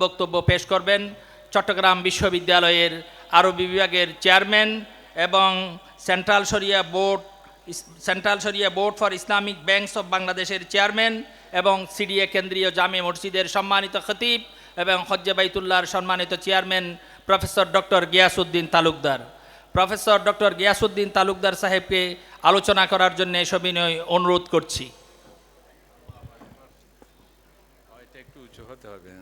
বক্তব্য পেশ করবেন চট্টগ্রাম বিশ্ববিদ্যালয়ের আরবি বিভাগের চেয়ারম্যান এবং সেন্ট্রাল শরিয়া board for Islamic banks of বাংলাদেশের চেয়ারম্যান এবং সিডিএ কেন্দ্রীয় জামে মসজিদের সম্মানিত খতিব এবং হজ্জে বাইতুল্লাহর সম্মানিত chairman professor doctor Giasuddin Talukdar. Professor doctor Giasuddin Talukdar সাহেবকে আলোচনা করার জন্য সবিনয় অনুরোধ করছি। একটু উঁচু হতে হবে।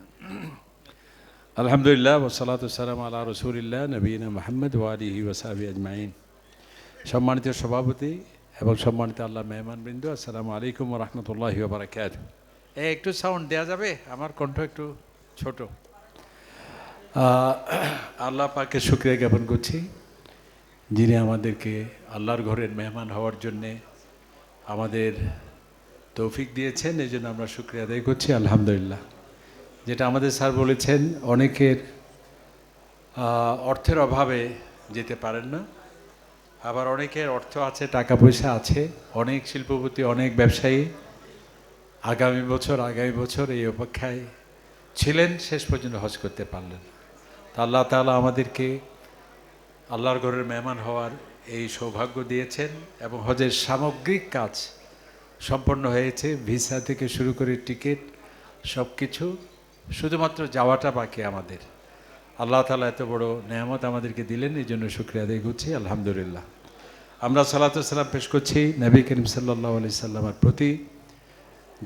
আলহামদুলিল্লাহ ওয়াসসালাতু ওয়াসসালামু আলা রাসূলিল্লাহ নবিয়িনা মুহাম্মদ ওয়া আলিহি ওয়া সাহবিহি আজমাইন। সম্মানিত সভাপতি এবং সম্মানিত আল্লাহ মেহমানবৃন্দ, আসসালামু আলাইকুম ওয়া রাহমাতুল্লাহি ওয়া বারাকাতুহু। একটু সাউন্ড দেওয়া যাবে? আমার কণ্ঠ একটু ছোট। আল্লাহ পাকের শুকরিয়া জ্ঞাপন করছি, যিনি আমাদেরকে আল্লাহর ঘরের মেহমান হওয়ার জন্যে আমাদের তৌফিক দিয়েছেন। এই জন্য আমরা শুকরিয়া আদায় করছি আলহামদুলিল্লাহ। যেটা আমাদের স্যার বলেছেন, অনেকের অর্থের অভাবে যেতে পারেন না, আবার অনেকের অর্থ আছে, টাকা পয়সা আছে, অনেক শিল্পপতি, অনেক ব্যবসায়ী আগামী বছর এই অপেক্ষায় ছিলেন, শেষ পর্যন্ত হজ করতে পারলেন। তা আল্লাহ তাআলা আমাদেরকে আল্লাহর ঘরের মেহমান হওয়ার এই সৌভাগ্য দিয়েছেন এবং হজের সামগ্রিক কাজ সম্পন্ন হয়েছে। ভিসা থেকে শুরু করে টিকিট সব কিছু, শুধুমাত্র যাওয়াটা বাকি আমাদের। আল্লাহ তাআলা এত বড় নেয়ামত আমাদেরকে দিলেন, এই জন্য শুকরিয়া আদায় করছি আলহামদুলিল্লাহ। আমরা সালাতু সালাম পেশ করছি নবী করিম সাল্লাল্লাহু আলাইহি সাল্লামের প্রতি,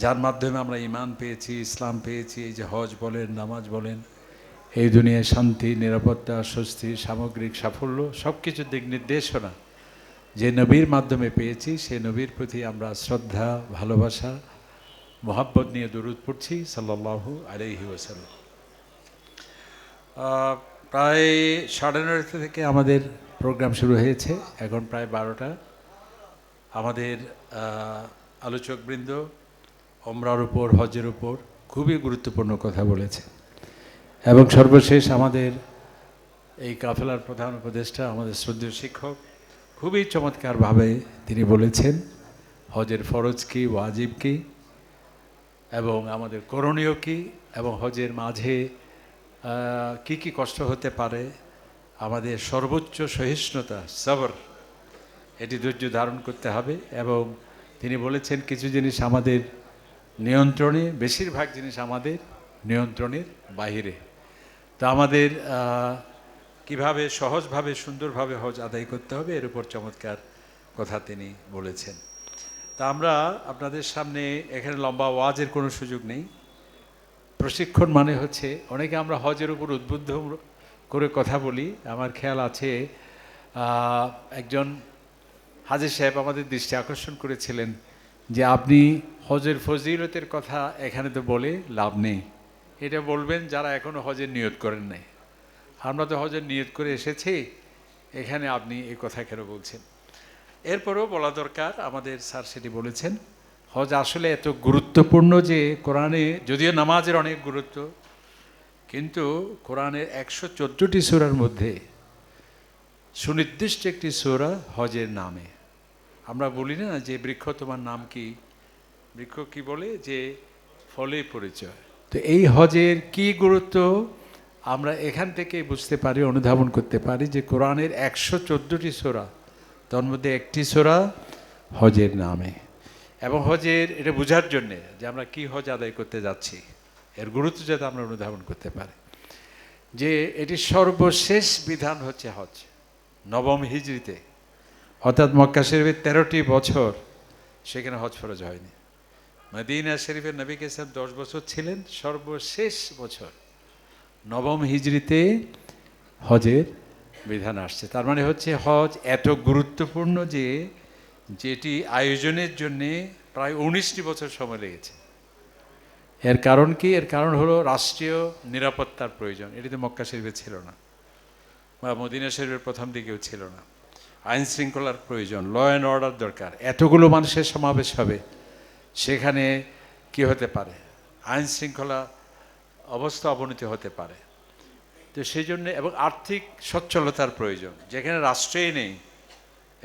যার মাধ্যমে আমরা ঈমান পেয়েছি, ইসলাম পেয়েছি। এই যে হজ বলেন, নামাজ বলেন, এই দুনিয়ায় শান্তি, নিরাপত্তা, স্বস্তি, সামগ্রিক সাফল্য, সব কিছুর দিক নির্দেশনা যে নবীর মাধ্যমে পেয়েছি, সেই নবীর প্রতি আমরা শ্রদ্ধা, ভালোবাসা, মোহাব্বত নিয়ে দরুদ পড়ছি সাল্লাল্লাহু আলাইহি ওয়াসাল্লাম। প্রায় 9:30 থেকে আমাদের প্রোগ্রাম শুরু হয়েছে, এখন প্রায় 12টা। আমাদের আলোচকবৃন্দ ওমরার উপর, হজের উপর খুবই গুরুত্বপূর্ণ কথা বলেছে এবং সর্বশেষ আমাদের এই কাফেলার প্রধান উপদেষ্টা, আমাদের শ্রদ্ধেয় শিক্ষক, খুবই চমৎকারভাবে তিনি বলেছেন হজের ফরজ কী, ওয়াজিব কী এবং আমাদের করণীয় কী, এবং হজের মাঝে কি কি কষ্ট হতে পারে। আমাদের সর্বোচ্চ সহিষ্ণুতা, সবর, এটি ধৈর্য ধারণ করতে হবে। এবং তিনি বলেছেন কিছু জিনিস আমাদের নিয়ন্ত্রণে, বেশিরভাগ জিনিস আমাদের নিয়ন্ত্রণের বাহিরে। তো আমাদের কিভাবে সহজভাবে, সুন্দরভাবে হজ আদায় করতে হবে, এর উপর চমৎকার কথা তিনি বলেছেন। তা আমরা আপনাদের সামনে, এখানে লম্বা ওয়াজের কোনো সুযোগ নেই। প্রশিক্ষণ মানে হচ্ছে, অনেকে আমরা হজের উপর উদ্বুদ্ধ করে কথা বলি। আমার খেয়াল আছে একজন হাজী সাহেব আমাদের দৃষ্টি আকর্ষণ করেছিলেন যে আপনি হজের ফজিলতের কথা এখানে তো বলে লাভ নেই, এটা বলবেন যারা এখনও হজের নিয়ত করেন নাই। আমরা তো হজের নিয়ত করে এসেছি, এখানে আপনি এই কথা কেন বলছেন? এরপরেও বলা দরকার, আমাদের স্যার সেটি বলেছেন, হজ আসলে এত গুরুত্বপূর্ণ যে কোরআনে, যদিও নামাজের অনেক গুরুত্ব, কিন্তু কোরআনের 114টি সূরার মধ্যে সুনির্দিষ্ট একটি সূরা হজের নামে। আমরা বলি না যে বৃক্ষ তোমার নাম কি, বৃক্ষ কি বলে যে ফলে পরিচয়। তো এই হজের কি গুরুত্ব আমরা এখান থেকে বুঝতে পারি, অনুধাবন করতে পারি যে কোরআনের 114টি সূরা, তার মধ্যে একটি সূরা হজের নামে। এবং হজের এটা বোঝার জন্যে যে আমরা কি হজ আদায় করতে যাচ্ছি, এর গুরুত্ব যাতে আমরা অনুধাবন করতে পারি, যে এটি সর্বশেষ বিধান হচ্ছে হজ, নবম হিজরিতে, অর্থাৎ মক্কা শরীফের 13টি বছর সেখানে হজ ফরজ হয়নি। মদিনা শরীফের নবী সাহেব 10 বছর ছিলেন, সর্বশেষ বছর নবম হিজরিতে হজের বিধান আসছে। তার মানে হচ্ছে হজ এত গুরুত্বপূর্ণ যে যেটি আয়োজনের জন্যে প্রায় 19টি বছর সময় লেগেছে। এর কারণ কি? এর কারণ হলো রাষ্ট্রীয় নিরাপত্তার প্রয়োজন। এটি তো মক্কা শরীফে ছিল না, বা মদিনা শরীফের প্রথম দিকেও ছিল না। আইন শৃঙ্খলার প্রয়োজন, ল অ্যান্ড অর্ডার দরকার। এতগুলো মানুষের সমাবেশ হবে, সেখানে কি হতে পারে, আইন শৃঙ্খলা অবস্থা অবনতি হতে পারে। তো সেই জন্য, এবং আর্থিক সচ্ছলতার প্রয়োজন, যেখানে রাষ্ট্রেই নেই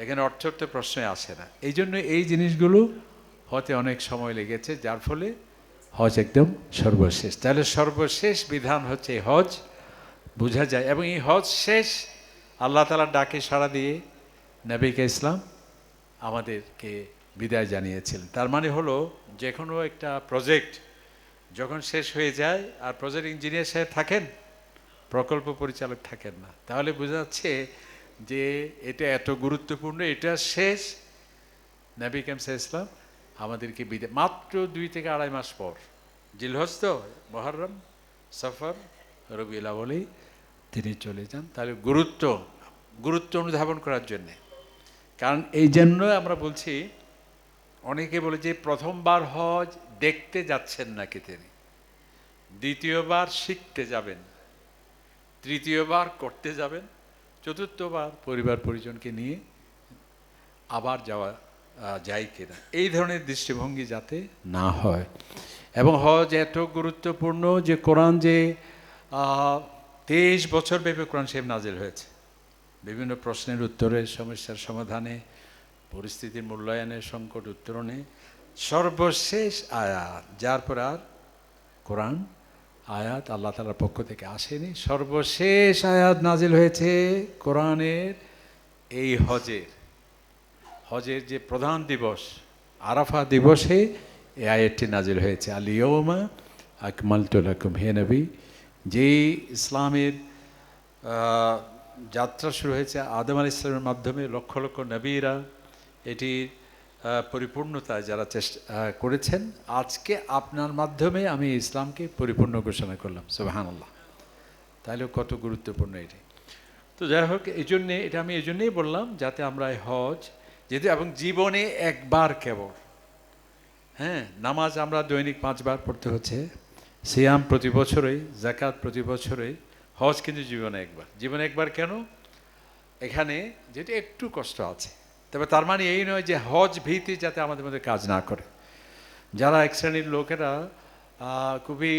এখানে অর্থের তো প্রশ্নই আসে না। এই জন্য এই জিনিসগুলো হতে অনেক সময় লেগেছে, যার ফলে হজ একদম সর্বশেষ। তাহলে সর্বশেষ বিধান হচ্ছে এই হজ, বোঝা যায়। এবং এই হজ শেষ আল্লাহ তাআলার ডাকে সাড়া দিয়ে নবীকে ইসলাম আমাদেরকে বিদায় জানিয়েছিলেন। তার মানে হলো যে কোনো একটা প্রজেক্ট যখন শেষ হয়ে যায়, আর প্রজেক্ট ইঞ্জিনিয়ার সাহেব থাকেন, প্রকল্প পরিচালক থাকেন না, তাহলে বোঝা যাচ্ছে যে এটা এত গুরুত্বপূর্ণ, এটা শেষ। নবী করিম সাল্লাল্লাহু আলাইহি ওয়াসাল্লাম আমাদেরকে বিদায় মাত্র 2 থেকে 2.5 মাস পর, জিলহজ তো, মুহররম, সফর, রবিউল আউয়ালে তিনি চলে যান। তাহলে গুরুত্ব অনুধাবন করার জন্যে। কারণ এই জন্য আমরা বলছি, অনেকে বলে যে প্রথমবার হজ দেখতে যাচ্ছেন নাকি তিনি, দ্বিতীয়বার শিখতে যাবেন, তৃতীয়বার করতে যাবেন, চতুর্থবার পরিবার পরিজনকে নিয়ে আবার যাওয়া যায় কিনা, এই ধরনের দৃষ্টিভঙ্গি যাতে না হয়। এবং হজ এত গুরুত্বপূর্ণ যে কোরআন যে 23 বছর ব্যাপী কোরআন শরীফ নাজিল হয়েছে, বিভিন্ন প্রশ্নের উত্তরে, সমস্যার সমাধানে, পরিস্থিতির মূল্যায়নে, সংকট উত্তরণে। সর্বশেষ আয়াত, যার পর আর কোরআন আয়াত আল্লাহ তাআলার পক্ষ থেকে আসেনি, সর্বশেষ আয়াত নাজিল হয়েছে কোরআনের এই হজের যে প্রধান দিবস আরাফা দিবসে এই আয়াতটি নাজিল হয়েছে। আল ইয়াউমা আকমালতু লাকুম, হে নবী, যেই ইসলামের যাত্রা শুরু হয়েছে আদম আলাইহিস সালামের মাধ্যমে, লক্ষ লক্ষ নবীরা এটির পরিপূর্ণতায় যারা চেষ্টা করেছেন, আজকে আপনার মাধ্যমে আমি ইসলামকে পরিপূর্ণ ঘোষণা করলাম। সুবহানাল্লাহ। তাহলে কত গুরুত্বপূর্ণ এটি। তো যাই হোক, এটা আমি এই জন্যই বললাম যাতে আমরা এই হজ যেহেতু, এবং জীবনে একবার কেবল, হ্যাঁ, নামাজ আমরা দৈনিক 5 বার পড়তে হচ্ছে, সিয়াম প্রতি বছরই, যাকাত প্রতি বছরই, হজ কিন্তু জীবনে একবার কেন? এখানে যেটা একটু কষ্ট আছে, তবে তার মানে এই নয় যে হজ ভীতি যাতে আমাদের মধ্যে কাজ না করে। যারা এক শ্রেণীর লোকেরা খুবই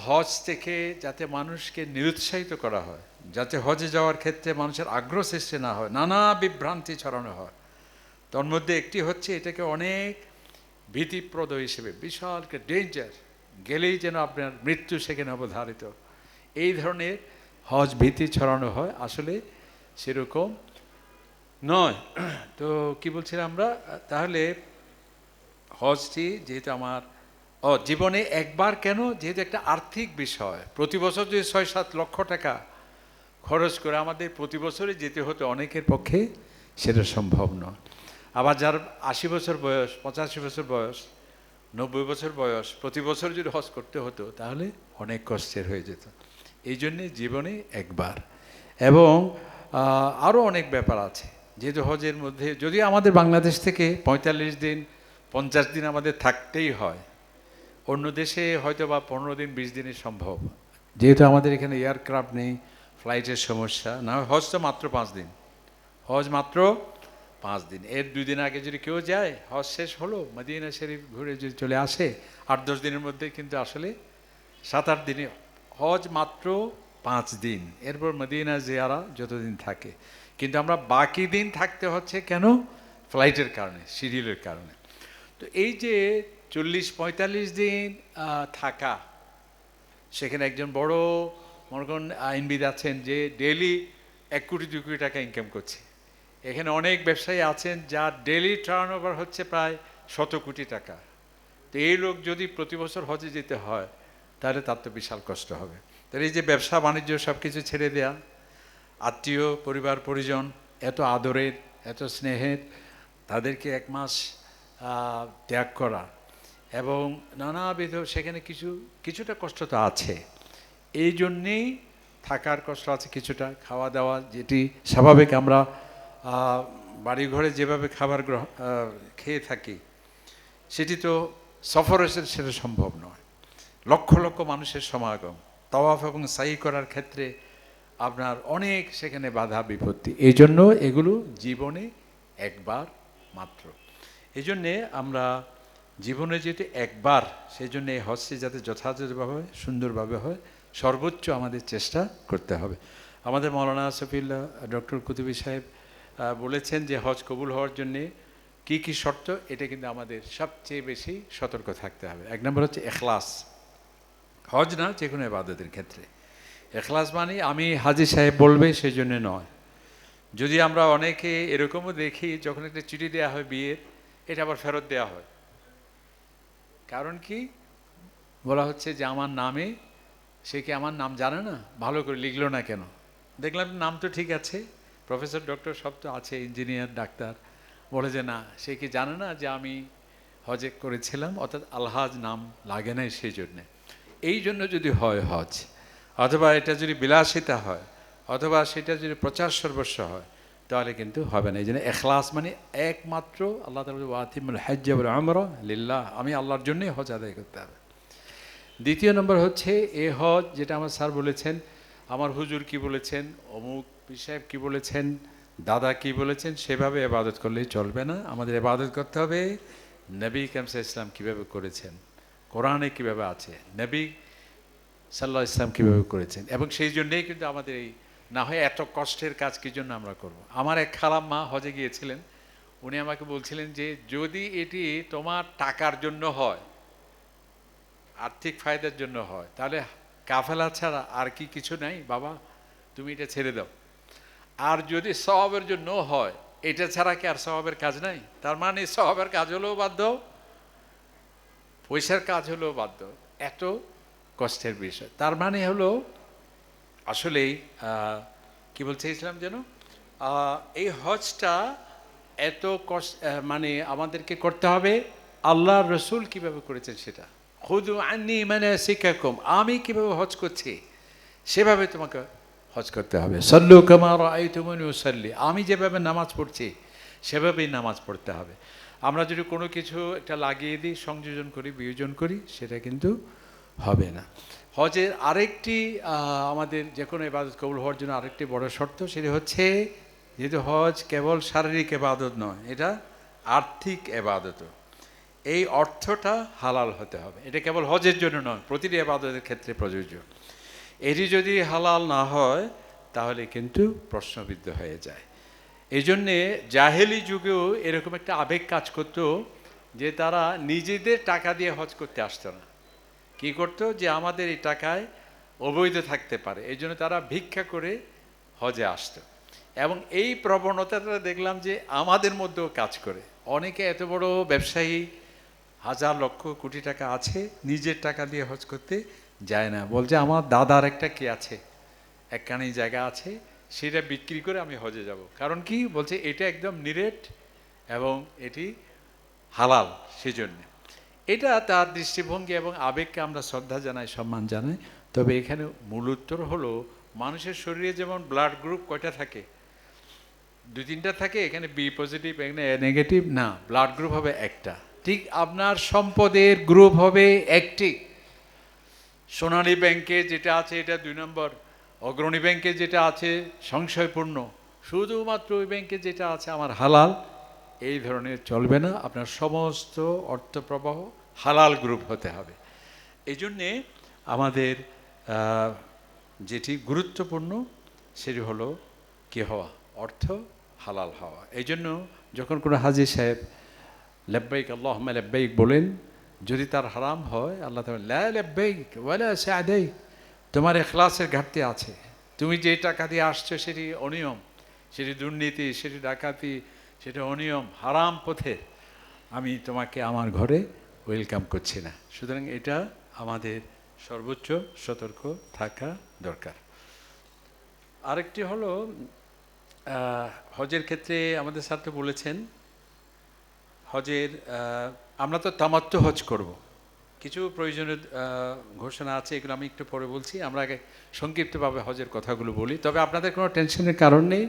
হজ থেকে যাতে মানুষকে নিরুৎসাহিত করা হয়, যাতে হজে যাওয়ার ক্ষেত্রে মানুষের আগ্রহ সৃষ্টি না হয়, নানা বিভ্রান্তি ছড়ানো হয়। তার মধ্যে একটি হচ্ছে এটাকে অনেক ভীতিপ্রদ হিসেবে, বিশাল ডেঞ্জার, গেলেই যেন আপনার মৃত্যু সেখানে অবধারিত, এই ধরনের হজ ভীতি ছড়ানো হয়। আসলে সেরকম নয়। তো কি বলছিলাম আমরা, তাহলে হজটি যেহেতু আমার জীবনে একবার কেন, যেহেতু একটা আর্থিক বিষয়, প্রতি বছর যদি 6-7 লক্ষ টাকা খরচ করে আমাদের প্রতি বছরে যেতে হতো, অনেকের পক্ষে সেটা সম্ভব নয়। আবার যার 80 বছর বয়স, 85 বছর বয়স, 90 বছর বয়স, প্রতি বছর যদি হজ করতে হতো তাহলে অনেক কষ্টের হয়ে যেত। এই জন্যে জীবনে একবার। এবং আরও অনেক ব্যাপার আছে, যেহেতু হজের মধ্যে যদি আমাদের বাংলাদেশ থেকে 45 দিন 50 দিন আমাদের থাকতেই হয়, অন্য দেশে হয়তো বা 15 দিন 20 দিনে সম্ভব, যেহেতু আমাদের এখানে এয়ারক্রাফট নেই, ফ্লাইটের সমস্যা না। হজ তো মাত্র 5 দিন, হজ মাত্র 5 দিন। এর 2 দিন আগে যদি কেউ যায়, হজ শেষ হলো, মদিনা শরীফ ঘুরে যদি চলে আসে 8-10 দিনের মধ্যে, কিন্তু আসলে 7-8 দিনে হজ মাত্র 5 দিন। এরপর মদিনা জিয়ারা যতদিন থাকে, কিন্তু আমরা বাকি দিন থাকতে হচ্ছে কেন? ফ্লাইটের কারণে, শিডিউলের কারণে। তো এই যে 40-45 দিন থাকা, সেখানে একজন বড় মনে করুন আইনবিদ আছেন যে ডেইলি 1 কোটি 2 কোটি টাকা ইনকাম করছে। এখানে অনেক ব্যবসায়ী আছেন যার ডেইলি টার্ন ওভার হচ্ছে প্রায় 100 কোটি টাকা। তো এই লোক যদি প্রতি বছর হজে যেতে হয়, তাহলে তার তো বিশাল কষ্ট হবে। তাহলে এই যে ব্যবসা বাণিজ্য সব কিছু ছেড়ে দেয়া, আত্মীয় পরিবার পরিজন এত আদরের, এত স্নেহের, তাদেরকে 1 মাস ত্যাগ করা, এবং নানাবিধ সেখানে কিছুটা কষ্ট তো আছে। এই জন্যেই থাকার কষ্ট আছে কিছুটা, খাওয়া দাওয়া যেটি স্বাভাবিক আমরা বাড়িঘরে যেভাবে খাবার খেয়ে থাকি, সেটি তো সফরে সেটা সম্ভব নয়। লক্ষ লক্ষ মানুষের সমাগম, তাওয়াফ এবং সাই করার ক্ষেত্রে আপনার অনেক সেখানে বাধা বিপত্তি। এই জন্য এগুলো জীবনে একবার মাত্র। এই জন্যে আমরা জীবনে যেহেতু একবার, সেই জন্য এই হজটি যাতে যথাযথভাবে হয়, সুন্দরভাবে হয়, সর্বোচ্চ আমাদের চেষ্টা করতে হবে। আমাদের মৌলানা সফিউল্লাহ ডক্টর কুতুবী সাহেব বলেছেন যে হজ কবুল হওয়ার জন্যে কি কি শর্ত, এটা কিন্তু আমাদের সবচেয়ে বেশি সতর্ক থাকতে হবে। এক নম্বর হচ্ছে এখলাস। হজ না, যে কোনো ইবাদতের ক্ষেত্রে এখলাস মানে আমি হাজী সাহেব বলবে সেই জন্য নয়। যদি আমরা অনেকে এরকমও দেখি, যখন একটা চিঠি দেওয়া হয় বিয়ের, এটা আবার ফেরত দেওয়া হয়। কারণ কি? বলা হচ্ছে যে আমার নামে, সে কি আমার নাম জানে না, ভালো করে লিখলো না কেন? দেখলাম নাম তো ঠিক আছে, প্রফেসর ডক্টর সব তো আছে, ইঞ্জিনিয়ার ডাক্তার, বলে যে না, সে কি জানে না যে আমি হজে করেছিলাম, অর্থাৎ আলহাজ নাম লাগে নাই সেই জন্যে। এই জন্য যদি হয় হজ, অথবা এটা যদি বিলাসিতা হয়, অথবা সেটা যদি প্রচার সর্বস্ব হয়, তাহলে কিন্তু হবে না। এই জন্য এখলাস মানে একমাত্র আল্লাহ তাআলা ওয়াতিমুল হজ্জ ওয়াল উমরা লিল্লাহ, আমি আল্লাহর জন্যই হজ আদায় করতে হবে। দ্বিতীয় নম্বর হচ্ছে এ হজ, যেটা আমার স্যার বলেছেন, আমার হুজুর কি বলেছেন, অমুক পীর সাহেব কি বলেছেন, দাদা কি বলেছেন, সেভাবে ইবাদত করলেই চলবে না। আমাদের ইবাদত করতে হবে নবী কারিম সাল্লাল্লাহু আলাইহি ওয়াসাল্লাম কীভাবে করেছেন, কোরআনে কীভাবে আছে, নবী সাল্লাল্লাহু আলাইহি ওয়াসাল্লাম কীভাবে করেছেন। এবং সেই জন্যেই কিন্তু আমাদের এই, না হয় এত কষ্টের কাজ কী জন্য আমরা করব। আমার এক খালাম্মা হজে গিয়েছিলেন, উনি আমাকে বলছিলেন যে যদি এটি তোমার টাকার জন্য হয়, আর্থিক ফায়দার জন্য হয়, তাহলে কাফেলা ছাড়া আর কি কিছু নাই বাবা, তুমি এটা ছেড়ে দাও। আর যদি সওয়াবের জন্য হয়, এটা ছাড়া কি আর সওয়াবের কাজ নাই? তার মানে সওয়াবের কাজ হলেও বাধ্য, পয়সার কাজ হলেও বাধ্য। এত কষ্টের বিষয়। তার মানে হলো আসলেই কি বলছে ইসলাম যেন, এই হজটা এত কষ্ট, মানে আমাদেরকে করতে হবে আল্লাহ রসুল কিভাবে করেছেন সেটা। খুদু আন্নি মানাসিকাকুম, আমি কিভাবে হজ করছি সেভাবে তোমাকে হজ করতে হবে। সাল্লু কামা রাআইতুমুনি উসাল্লি, আমি যেভাবে নামাজ পড়ছি সেভাবেই নামাজ পড়তে হবে। আমরা যদি কোনো কিছু একটা লাগিয়ে দিই, সংযোজন করি, বিয়োজন করি, সেটা কিন্তু হবে না। হজের আরেকটি আমাদের যে কোনো ইবাদত কবুল হওয়ার জন্য আরেকটি বড় শর্ত, সেটি হচ্ছে যেহেতু হজ কেবল শারীরিক ইবাদত নয়, এটা আর্থিক ইবাদতও। এই অর্থটা হালাল হতে হবে। এটা কেবল হজের জন্য নয়, প্রতিটি ইবাদতের ক্ষেত্রে প্রযোজ্য। এটি যদি হালাল না হয় তাহলে কিন্তু প্রশ্নবিদ্ধ হয়ে যায়। এই জন্যে জাহেলি যুগেও এরকম একটা আবেগ কাজ করতো যে তারা নিজেদের টাকা দিয়ে হজ করতে আসতো না। কী করতো, যে আমাদের এই টাকায় অবৈধ থাকতে পারে, এই জন্য তারা ভিক্ষা করে হজে আসতো। এবং এই প্রবণতাটা দেখলাম যে আমাদের মধ্যেও কাজ করে। অনেকে এত বড় ব্যবসায়ী, হাজার লক্ষ কোটি টাকা আছে, নিজের টাকা দিয়ে হজ করতে যায় না। বলছে আমার দাদার একটা কি আছে, একখানি জায়গা আছে, সেটা বিক্রি করে আমি হজে যাব। কারণ কি বলছে, এটা একদম নিরেট এবং এটি হালাল, সেজন্য। এটা তার দৃষ্টিভঙ্গি এবং আবেগকে আমরা শ্রদ্ধা জানাই, সম্মান জানাই। তবে এখানে মূল উত্তর হলো, মানুষের শরীরে যেমন ব্লাড গ্রুপ কয়টা থাকে, 2-3টা থাকে, এখানে বি পজিটিভ, এখানে এ নেগেটিভ না, ব্লাড গ্রুপ হবে একটা। ঠিক আপনার সম্পদের গ্রুপ হবে একটি। সোনালী ব্যাংকে যেটা আছে এটা 2 নম্বর, অগ্রণী ব্যাংকে যেটা আছে সংশয়পূর্ণ, শুধুমাত্র ওই ব্যাংকে যেটা আছে আমার হালাল, এই ধরনের চলবে না। আপনার সমস্ত অর্থপ্রবাহ হালাল গ্রুপ হতে হবে। এই জন্যে আমাদের যেটি গুরুত্বপূর্ণ সেটি হলো কি হওয়া, অর্থ হালাল হওয়া। এই জন্য যখন কোনো হাজী সাহেব লাব্বাইক আল্লাহুম্মা লাব্বাইক বলেন, যদি তার হারাম হয়, আল্লাহ তাআলা লা লাব্বাইক ওয়ালা সা'দাইক, তোমার ইখলাসের ঘাটতি আছে, তুমি যে টাকা দিয়ে আসছো সেটি অনিয়ম, সেটি দুর্নীতি, সেটি ডাকাতি, সেটা অনিয়ম, হারাম পথে, আমি তোমাকে আমার ঘরে ওয়েলকাম করছি না। সুতরাং এটা আমাদের সর্বোচ্চ সতর্ক থাকা দরকার। আরেকটি হলো হজের ক্ষেত্রে আমাদের স্যার বলেছেন, হজের আমরা তো তামাত্তু হজ করব, কিছু প্রয়োজনীয় ঘোষণা আছে, এগুলো আমি একটু পরে বলছি। আমরা আগে সংক্ষিপ্তভাবে হজের কথাগুলো বলি। তবে আপনাদের কোনো টেনশনের কারণ নেই,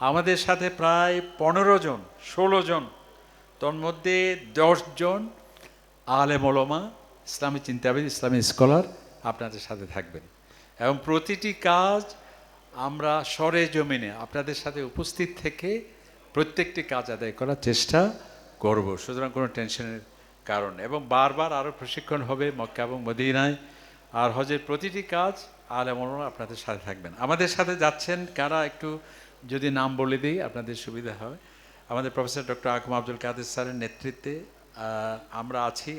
আমাদের সাথে প্রায় 15 জন 16 জন, তোর মধ্যে 10 জন আলেম ওলামা, ইসলামী চিন্তাবিদ, ইসলামী স্কলার আপনাদের সাথে থাকবেন। এবং প্রতিটি কাজ আমরা সরে জমিনে আপনাদের সাথে উপস্থিত থেকে প্রত্যেকটি কাজ আদায় করার চেষ্টা করব। সুতরাং কোনো টেনশনের কারণ, এবং বারবার আরও প্রশিক্ষণ হবে মক্কা এবং মদিনায়। আর হজের প্রতিটি কাজ আলেম ওলামা আপনাদের সাথে থাকবেন। আমাদের সাথে যাচ্ছেন কারা, একটু যদি নাম বলে দিই আপনাদের সুবিধা হয়। আমাদের প্রফেসর ডক্টর আকুম আব্দুল কাদের স্যারের নেতৃত্বে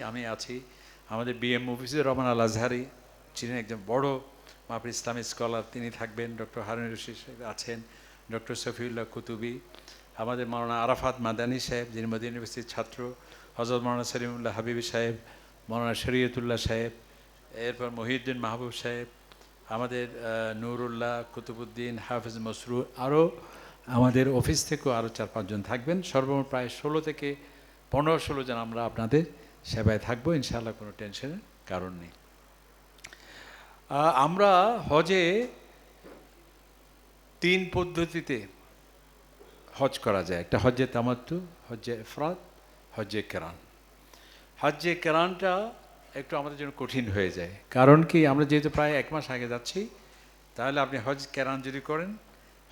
আমি আছি, আমাদের বিএম মুফিজুর রহমান আল আজহারি যিনি একজন বড় মাহফিল ইসলামী স্কলার, তিনি থাকবেন, ডক্টর হারুন রশিদ আছেন, ডক্টর শফিউল্লাহ কুতুবি, আমাদের মাওলানা আরাফাত মাদানী সাহেব যিনি মদিনা ইউনিভার্সিটির ছাত্র, হযরত মাওলানা সলিমুল্লাহ হাবিবি সাহেব, মাওলানা শরীয়তুল্লাহ সাহেব, এরপর মহিউদ্দিন মাহবুব সাহেব, আমাদের নুরুল্লাহ কুতুবুদ্দিন, হাফিজ মসরু, আরও আমাদের অফিস থেকেও আরও 4-5 জন থাকবেন। সর্বমোট প্রায় 16 থেকে 15-16 জন আমরা আপনাদের সেবায় থাকবো, ইনশাআল্লাহ কোনো টেনশনের কারণ নেই। আমরা হজে 3 পদ্ধতিতে হজ করা যায়, একটা হজ্জে তামাত্তু, হজ্জে ইফরাদ, হজ্জে কেরান। হজ্জে কেরানটা একটু আমাদের জন্য কঠিন হয়ে যায়, কারণ কি আমরা যেহেতু প্রায় 1 মাস আগে যাচ্ছি, তাহলে আপনি হজ কেরান যদি করেন,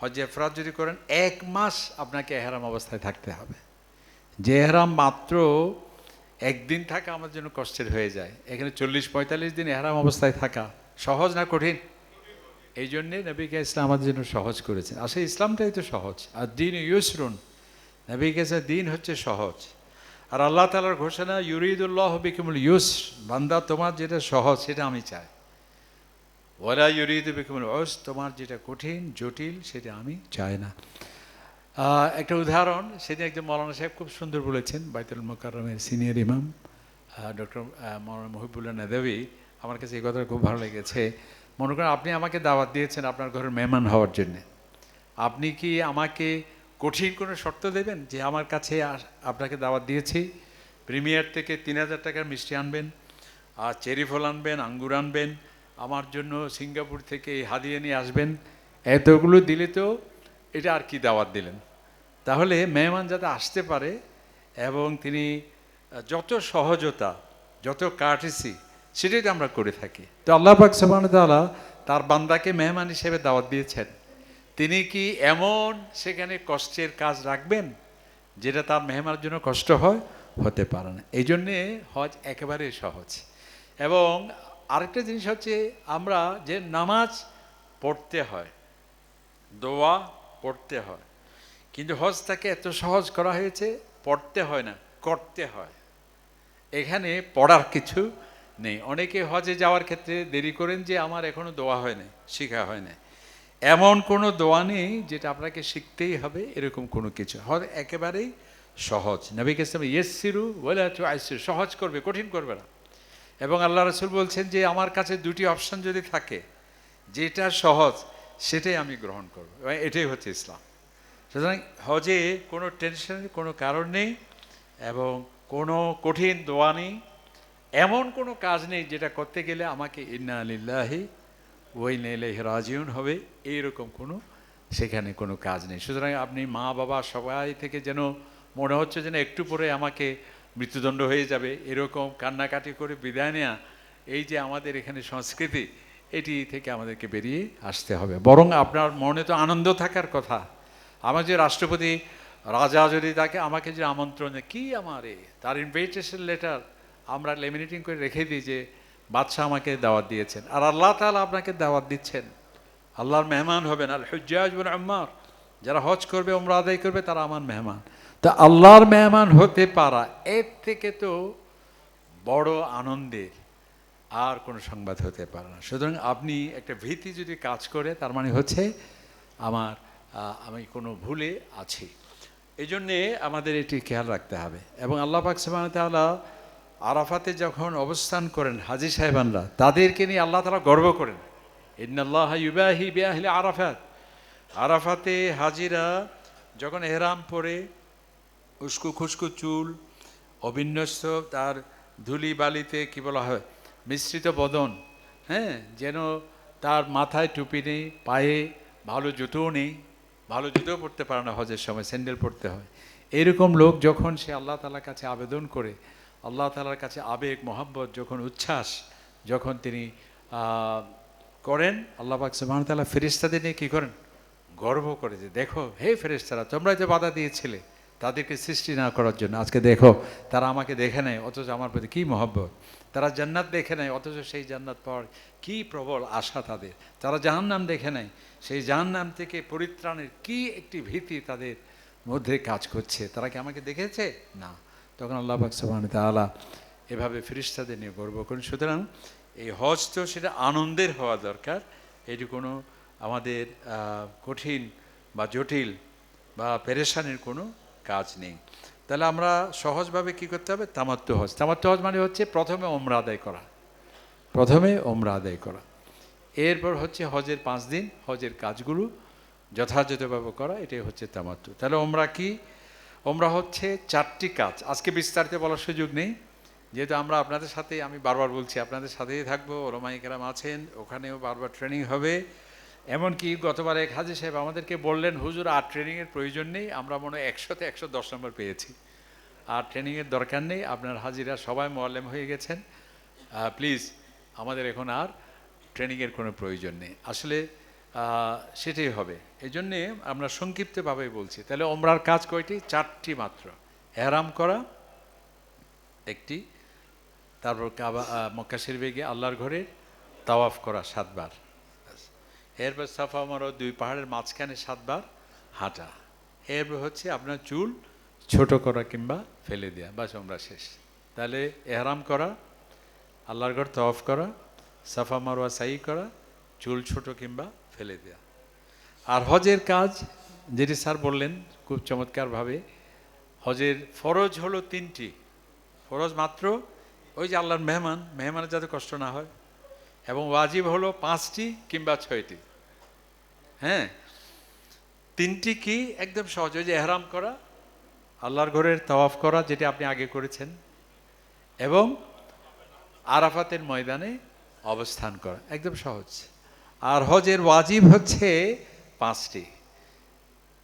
হজ্জে ইফরাদ যদি করেন, 1 মাস আপনাকে এহরাম অবস্থায় থাকতে হবে। যে এহরাম মাত্র 1 দিন থাকা আমাদের জন্য কষ্টের হয়ে যায়, এখানে 40-45 দিন এহরাম অবস্থায় থাকা সহজ না কঠিন? এই জন্যে নবী ইসলাম আমাদের জন্য সহজ করেছেন। আসলে ইসলামটাই তো সহজ, আর দিন ইউসরুন, নবী ইসলাম দিন হচ্ছে সহজ। আর আল্লাহ তাআলার ঘোষণা ইউরিদুল্লাহ বিকুমুল ইউসর, বান্দা তোমার যেটা সহজ সেটা আমি চাই, ওয়ালা ইউরিদু বিকুমুল উসর, তোমার যেটা কঠিন জটিল সেটা আমি চাই না। একটা উদাহরণ, সেদিন একজন মৌলানা সাহেব খুব সুন্দর বলেছেন, বাইতুল মুকাররমের সিনিয়র ইমাম ডক্টর মৌলানা মহিবুল্লাহ নাদভী, আমার কাছে এই কথাটা খুব ভালো লেগেছে। মনে করেন আপনি আমাকে দাওয়াত দিয়েছেন আপনার ঘরের মেহমান হওয়ার জন্যে, আপনি কি আমাকে কঠিন কোনো শর্ত দেবেন যে আমার কাছে আপনাকে দাওয়াত দিয়েছি, প্রিমিয়ার থেকে 3000 টাকার মিষ্টি আনবেন, আর চেরি ফল আনবেন, আঙ্গুর আনবেন, আমার জন্য সিঙ্গাপুর থেকে এই হাদিয়া নিয়ে আসবেন, এতগুলো দিলে তো এটা আর কি দাওয়াত দিলেন? তাহলে মেহমান যাতে আসতে পারে এবং তিনি যত সহজতা, যত কার্টেসি, সেটাই তো আমরা করে থাকি। তো আল্লাহ পাক সুবহানাহু ওয়া তাআলা তার বান্দাকে মেহমান হিসেবে দাওয়াত দিয়েছেন, তিনি কি এমন সেখানে কষ্টের কাজ রাখবেন যেটা তার মেহমানের জন্য কষ্ট হয়? হতে পারে না। এই জন্যে হজ একেবারে সহজ। এবং আরেকটা জিনিস হচ্ছে, আমরা যে নামাজ পড়তে হয়, দোয়া পড়তে হয়, কিন্তু হজটাকে এত সহজ করা হয়েছে, পড়তে হয় না, করতে হয়। এখানে পড়ার কিছু নেই। অনেকে হজে যাওয়ার ক্ষেত্রে দেরি করেন যে আমার এখনো দোয়া হয় না, শেখা হয় না। এমন কোনো দোয়া নেই যেটা আপনাকে শিখতেই হবে, এরকম কোনো কিছু। হজ একেবারেই সহজ। নবী ইসলাম ইয়াসসিরু ওয়ালা তুআসসিরু, সহজ করবে, কঠিন করবে না। এবং আল্লাহ রাসূল বলছেন যে আমার কাছে 2টি অপশন যদি থাকে, যেটা সহজ সেটাই আমি গ্রহণ করব, এটাই হচ্ছে ইসলাম। সুতরাং হজে কোনো টেনশনের কোনো কারণ নেই এবং কোনো কঠিন দোয়া নেই, এমন কোনো কাজ নেই যেটা করতে গেলে আমাকে ইন্না লিল্লাহি ওয়া ইন্না ইলাইহি রাজিউন হবে, এইরকম কোনো সেখানে কোনো কাজ নেই। সুতরাং আপনি মা বাবা সবাই থেকে যেন মনে হচ্ছে যেন একটু পরে আমাকে মৃত্যুদণ্ড হয়ে যাবে, এরকম কান্নাকাটি করে বিদায় নেওয়া, এই যে আমাদের এখানে সংস্কৃতি, এটি থেকে আমাদেরকে বেরিয়ে আসতে হবে। বরং আপনার মনে তো আনন্দ থাকার কথা। আমার যে রাষ্ট্রপতি রাজা যদি তাকে আমাকে যে আমন্ত্রণ, কি আমার তার ইনভাইটেশন লেটার আমরা লেমিনেটিং করে রেখে দিই যে বাদশাহ আমাকে দাওয়াত দিয়েছেন, আর আল্লাহ তাআলা আপনাকে দাওয়াত দিচ্ছেন, আল্লাহর মেহমান হবেন। আল হুজ্জাজ ওয়াল উম্মার, যারা হজ করবে, উমরা আদায় করবে, তারা আমার মেহমান। তা আল্লাহর মেহমান হতে পারা, এর থেকে তো বড় আনন্দের আর কোনো সংবাদ হতে পারে না। সুতরাং আপনি একটা ভীতি যদি কাজ করে, তার মানে হচ্ছে আমি কোনো ভুলে আছি। এই জন্যে আমাদের এটি খেয়াল রাখতে হবে। এবং আল্লাহ পাক সুবহানাহু ওয়া তাআলা আরাফাতে যখন অবস্থান করেন হাজী সাহেবানরা, তাদেরকে নিয়ে আল্লাহ তাআলা গর্ব করেন, ইন্নাল্লাহা ইউবাহি বিআহলি আরাফাত। আরাফাতে হাজিরা যখন এহরাম পরে, উস্কো খুস্কো চুল, অবিন্যস্ত তার ধুলি বালিতে কি বলা হয় মিশ্রিত বদন, হ্যাঁ, যেন তার মাথায় টুপি নেই, পায়ে ভালো জুতোও নেই, ভালো জুতো পরতে পারে না, হজের সময় স্যান্ডেল পরতে হয়। এরকম লোক যখন সে আল্লাহ তাআলার কাছে আবেদন করে, আল্লাহ তাআলার কাছে আবেগ মহব্বত যখন উচ্ছ্বাস যখন তিনি করেন, আল্লাহ পাক সুবহানাহু ওয়া তাআলা ফেরেশতাদের নিয়ে কী করেন? গর্ব করে যে দেখো হে ফেরেশতারা, তোমরা যে বাধা দিয়েছিলে তাদেরকে সৃষ্টি না করার জন্য, আজকে দেখো তারা আমাকে দেখে নেয়, অথচ আমার প্রতি কী মহব্বত। তারা জান্নাত দেখে নেয়, অথচ সেই জান্নাত পাওয়ার কী প্রবল আশা তাদের। তারা জাহান্নাম দেখে নেয়, সেই জাহান্নাম থেকে পরিত্রাণের কী একটি ভীতি তাদের মধ্যে কাজ করছে, তারা কি আমাকে দেখেছে? না। তখন আল্লাহ পাক সুবহানাহু ওয়া তাআলা এভাবে ফেরেশতাদের নিয়ে গর্ব করেন। সুতরাং এই হজ তো সেটা আনন্দের হওয়া দরকার, এটি কোনো আমাদের কঠিন বা জটিল বা পেরেশানির কোনো কাজ নেই। তাহলে আমরা সহজভাবে কি করতে হবে? তামাত্তু হজ। তামাত্তু হজ মানে হচ্ছে প্রথমে ওমরা আদায় করা, প্রথমে ওমরা আদায় করা, এরপর হচ্ছে হজের 5 দিন হজের কাজগুলো যথাযথভাবে করা, এটাই হচ্ছে তামাত্তু। তাহলে ওমরা কি? ওমরা হচ্ছে 4টি কাজ। আজকে বিস্তারিত বলার সুযোগ নেই, যেহেতু আমরা আপনাদের সাথে, আমি বারবার বলছি, আপনাদের সাথেই থাকবো, ওলামায়ে কেরাম আছেন, ওখানেও বারবার ট্রেনিং হবে। এমনকি গতবার এক হাজী সাহেব আমাদেরকে বললেন, হুজুর আর ট্রেনিংয়ের প্রয়োজন নেই, আমরা মনে হয় 100-তে 110 নম্বর পেয়েছি, আর ট্রেনিংয়ের দরকার নেই, আপনার হাজিরা সবাই মোয়াল্লেম হয়ে গেছেন, প্লিজ আমাদের এখন আর ট্রেনিংয়ের কোনো প্রয়োজন নেই। আসলে সেটাই হবে, এই জন্যে আমরা সংক্ষিপ্তভাবে বলছি। তাহলে ওমরার কাজ কয়টি? 4টি মাত্র। এহরাম করা একটি, তারপর কাবা মক্কা শরীফে গিয়ে আল্লাহর ঘরে তাওয়াফ করা 7 বার, এরপর সাফা মারোয়া 2 পাহাড়ের মাঝখানে 7 বার হাঁটা, এরপর হচ্ছে আপনার চুল ছোট করা কিংবা ফেলে দেওয়া, বাস ওমরা শেষ। তাহলে এহরাম করা, আল্লাহর ঘর তাওয়াফ করা, সাফা মারোয়া সাই করা, চুল ছোট কিংবা ফেলে দেওয়া। আর হজের কাজ যেটি স্যার বললেন খুব চমৎকারভাবে, হজের ফরজ হলো 3টি। ফরজ মাত্র ওই যে আল্লাহর মেহমানের যাতে কষ্ট না হয়, এবং ওয়াজিব হলো 5টি কিংবা 6টি। হ্যাঁ, 3টি কি? একদম সহজ, ওই যে এহরাম করা, আল্লাহর ঘরের তাওয়াফ করা যেটা আপনি আগে করেছেন, এবং আরাফাতের ময়দানে অবস্থান করা, একদম সহজ। আর হজের ওয়াজিব হচ্ছে 5টি।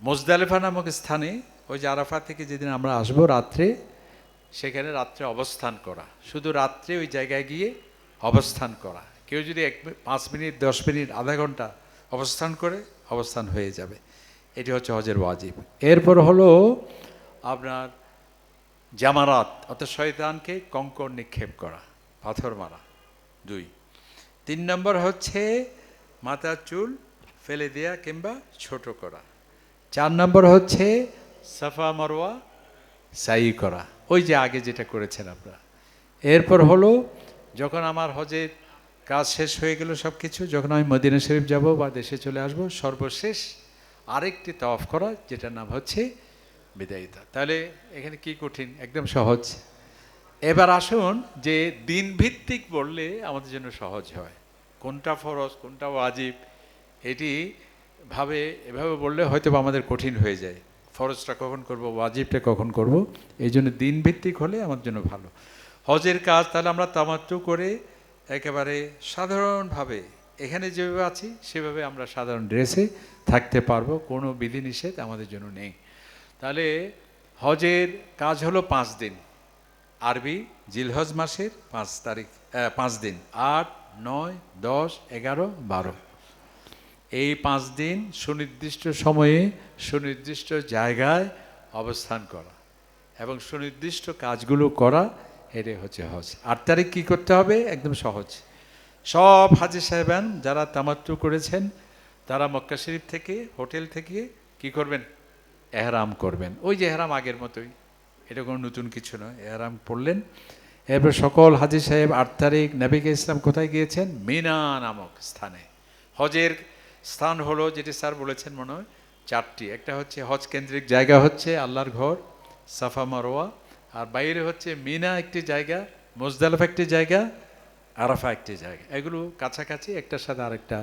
মুজদালিফা নামক স্থানে, ওই যে আরাফাত থেকে যেদিন আমরা আসবো রাত্রে, সেখানে রাত্রে অবস্থান করা, শুধু রাত্রে ওই জায়গায় গিয়ে অবস্থান করা। কেউ যদি 5 মিনিট 10 মিনিট আধা ঘন্টা অবস্থান করে, অবস্থান হয়ে যাবে। এটি হচ্ছে হজের ওয়াজিব। এরপর হলো আপনার জামারাত, অর্থাৎ শয়তানকে কঙ্কর নিক্ষেপ করা, পাথর মারা 2। 3 নম্বর হচ্ছে মাথার চুল ফেলে দেয়া কিংবা ছোট করা। 4 নম্বর হচ্ছে সাফা মারওয়া সাই করা, ওই যে আগে যেটা করেছেন আপনারা। এরপর হলো যখন আমার হজের কাজ শেষ হয়ে গেল সব কিছু, যখন আমি মদিনা শরীফ যাব বা দেশে চলে আসব, সর্বশেষ আরেকটি তাওয়াফ করা, যেটার নাম হচ্ছে বিদায়িতা। তাহলে এখানে কি কঠিন? একদম সহজ। এবার আসুন যে দিন ভিত্তিক বললে আমাদের জন্য সহজ হয়, কোনটা ফরজ কোনটা ওয়াজিব, এটি এভাবে বললে হয়তো আমাদের কঠিন হয়ে যায়, ফরজটা কখন করব, ওয়াজিবটা কখন করব। এই জন্য দিন ভিত্তিক হলে আমার জন্য ভালো। হজের কাজ তাহলে আমরা তামাত্তু করে একেবারে সাধারণভাবে এখানে যেভাবে আছি সেভাবে আমরা সাধারণ ড্রেসে থাকতে পারবো, কোনো বিধিনিষেধ আমাদের জন্য নেই। তাহলে হজের কাজ হলো 5 দিন, আরবি জিলহজ মাসের 5 দিন, 8, 9, 10, 11, 12, এই 5 দিন সুনির্দিষ্ট সময়ে সুনির্দিষ্ট জায়গায় অবস্থান করা এবং সুনির্দিষ্ট কাজগুলো করা, এটাই হচ্ছে হজ। 8 তারিখ কী করতে হবে? একদম সহজ। সব হাজী সাহেবান যারা তামাত্তু করেছেন তারা মক্কা শরীফ থেকে, হোটেল থেকে কি করবেন? এহরাম করবেন, ওই যে এহরাম আগের মতোই, এটা কোনো নতুন কিছু নয়। এহরাম পড়লেন, এরপর সকল হাজী সাহেব 8 তারিখ নবীকে ইসলাম কোথায় গিয়েছেন? মিনা নামক স্থানে। হজের স্থান হলো, যেটি স্যার বলেছেন মনে হয় 4টি। একটা হচ্ছে হজ কেন্দ্রিক জায়গা হচ্ছে আল্লাহর ঘর, সাফা মারোয়া, আর বাইরে হচ্ছে মিনা একটি জায়গা, মুজদালিফা একটি জায়গা, আরাফা একটি জায়গা। এগুলো কাছাকাছি, একটার সাথে আরেকটা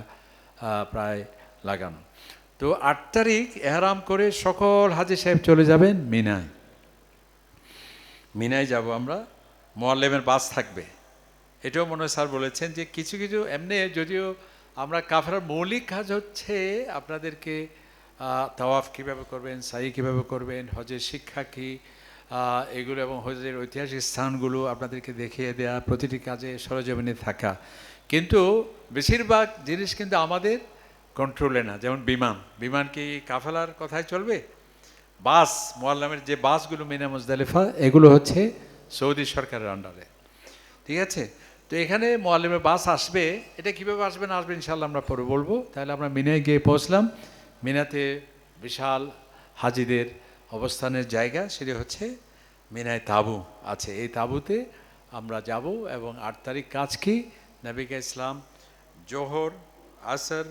প্রায় লাগানো। তো 8 তারিখ এহরাম করে সকল হাজী সাহেব চলে যাবেন মিনায়। মিনায় যাব আমরা, মোয়াল্লেমের বাস থাকবে। এটাও মনে হয় স্যার বলেছেন যে কিছু কিছু এমনি, যদিও আমরা কাফেরার মৌলিক কাজ হচ্ছে আপনাদেরকে তাওয়াফ কীভাবে করবেন, সাই কীভাবে করবেন, হজের শিক্ষা কী, এগুলো এবং হজের ঐতিহাসিক স্থানগুলো আপনাদেরকে দেখিয়ে দেওয়া, প্রতিটি কাজে সরজমিনে থাকা। কিন্তু বেশিরভাগ জিনিস কিন্তু আমাদের কন্ট্রোলে না। যেমন বিমান কি কাফেলার কথায় চলবে? বাস, মোয়াল্লামের যে বাসগুলো মিনা মুজদালিফা, এগুলো হচ্ছে সৌদি সরকারের আন্ডারে, ঠিক আছে? তো এখানে মোয়াল্লেমের বাস আসবে, এটা কীভাবে আসবে না আসবে ইনশাল্লাহ আমরা পরে বলবো। তাহলে আমরা মিনায় গিয়ে পৌঁছলাম। মিনাতে বিশাল হাজিদের অবস্থানের জায়গা সেটি হচ্ছে মিনায় তাঁবু আছে। এই তাঁবুতে আমরা যাব এবং 8 তারিখ কাজ কি? নবী ইসলাম জোহর, আসর,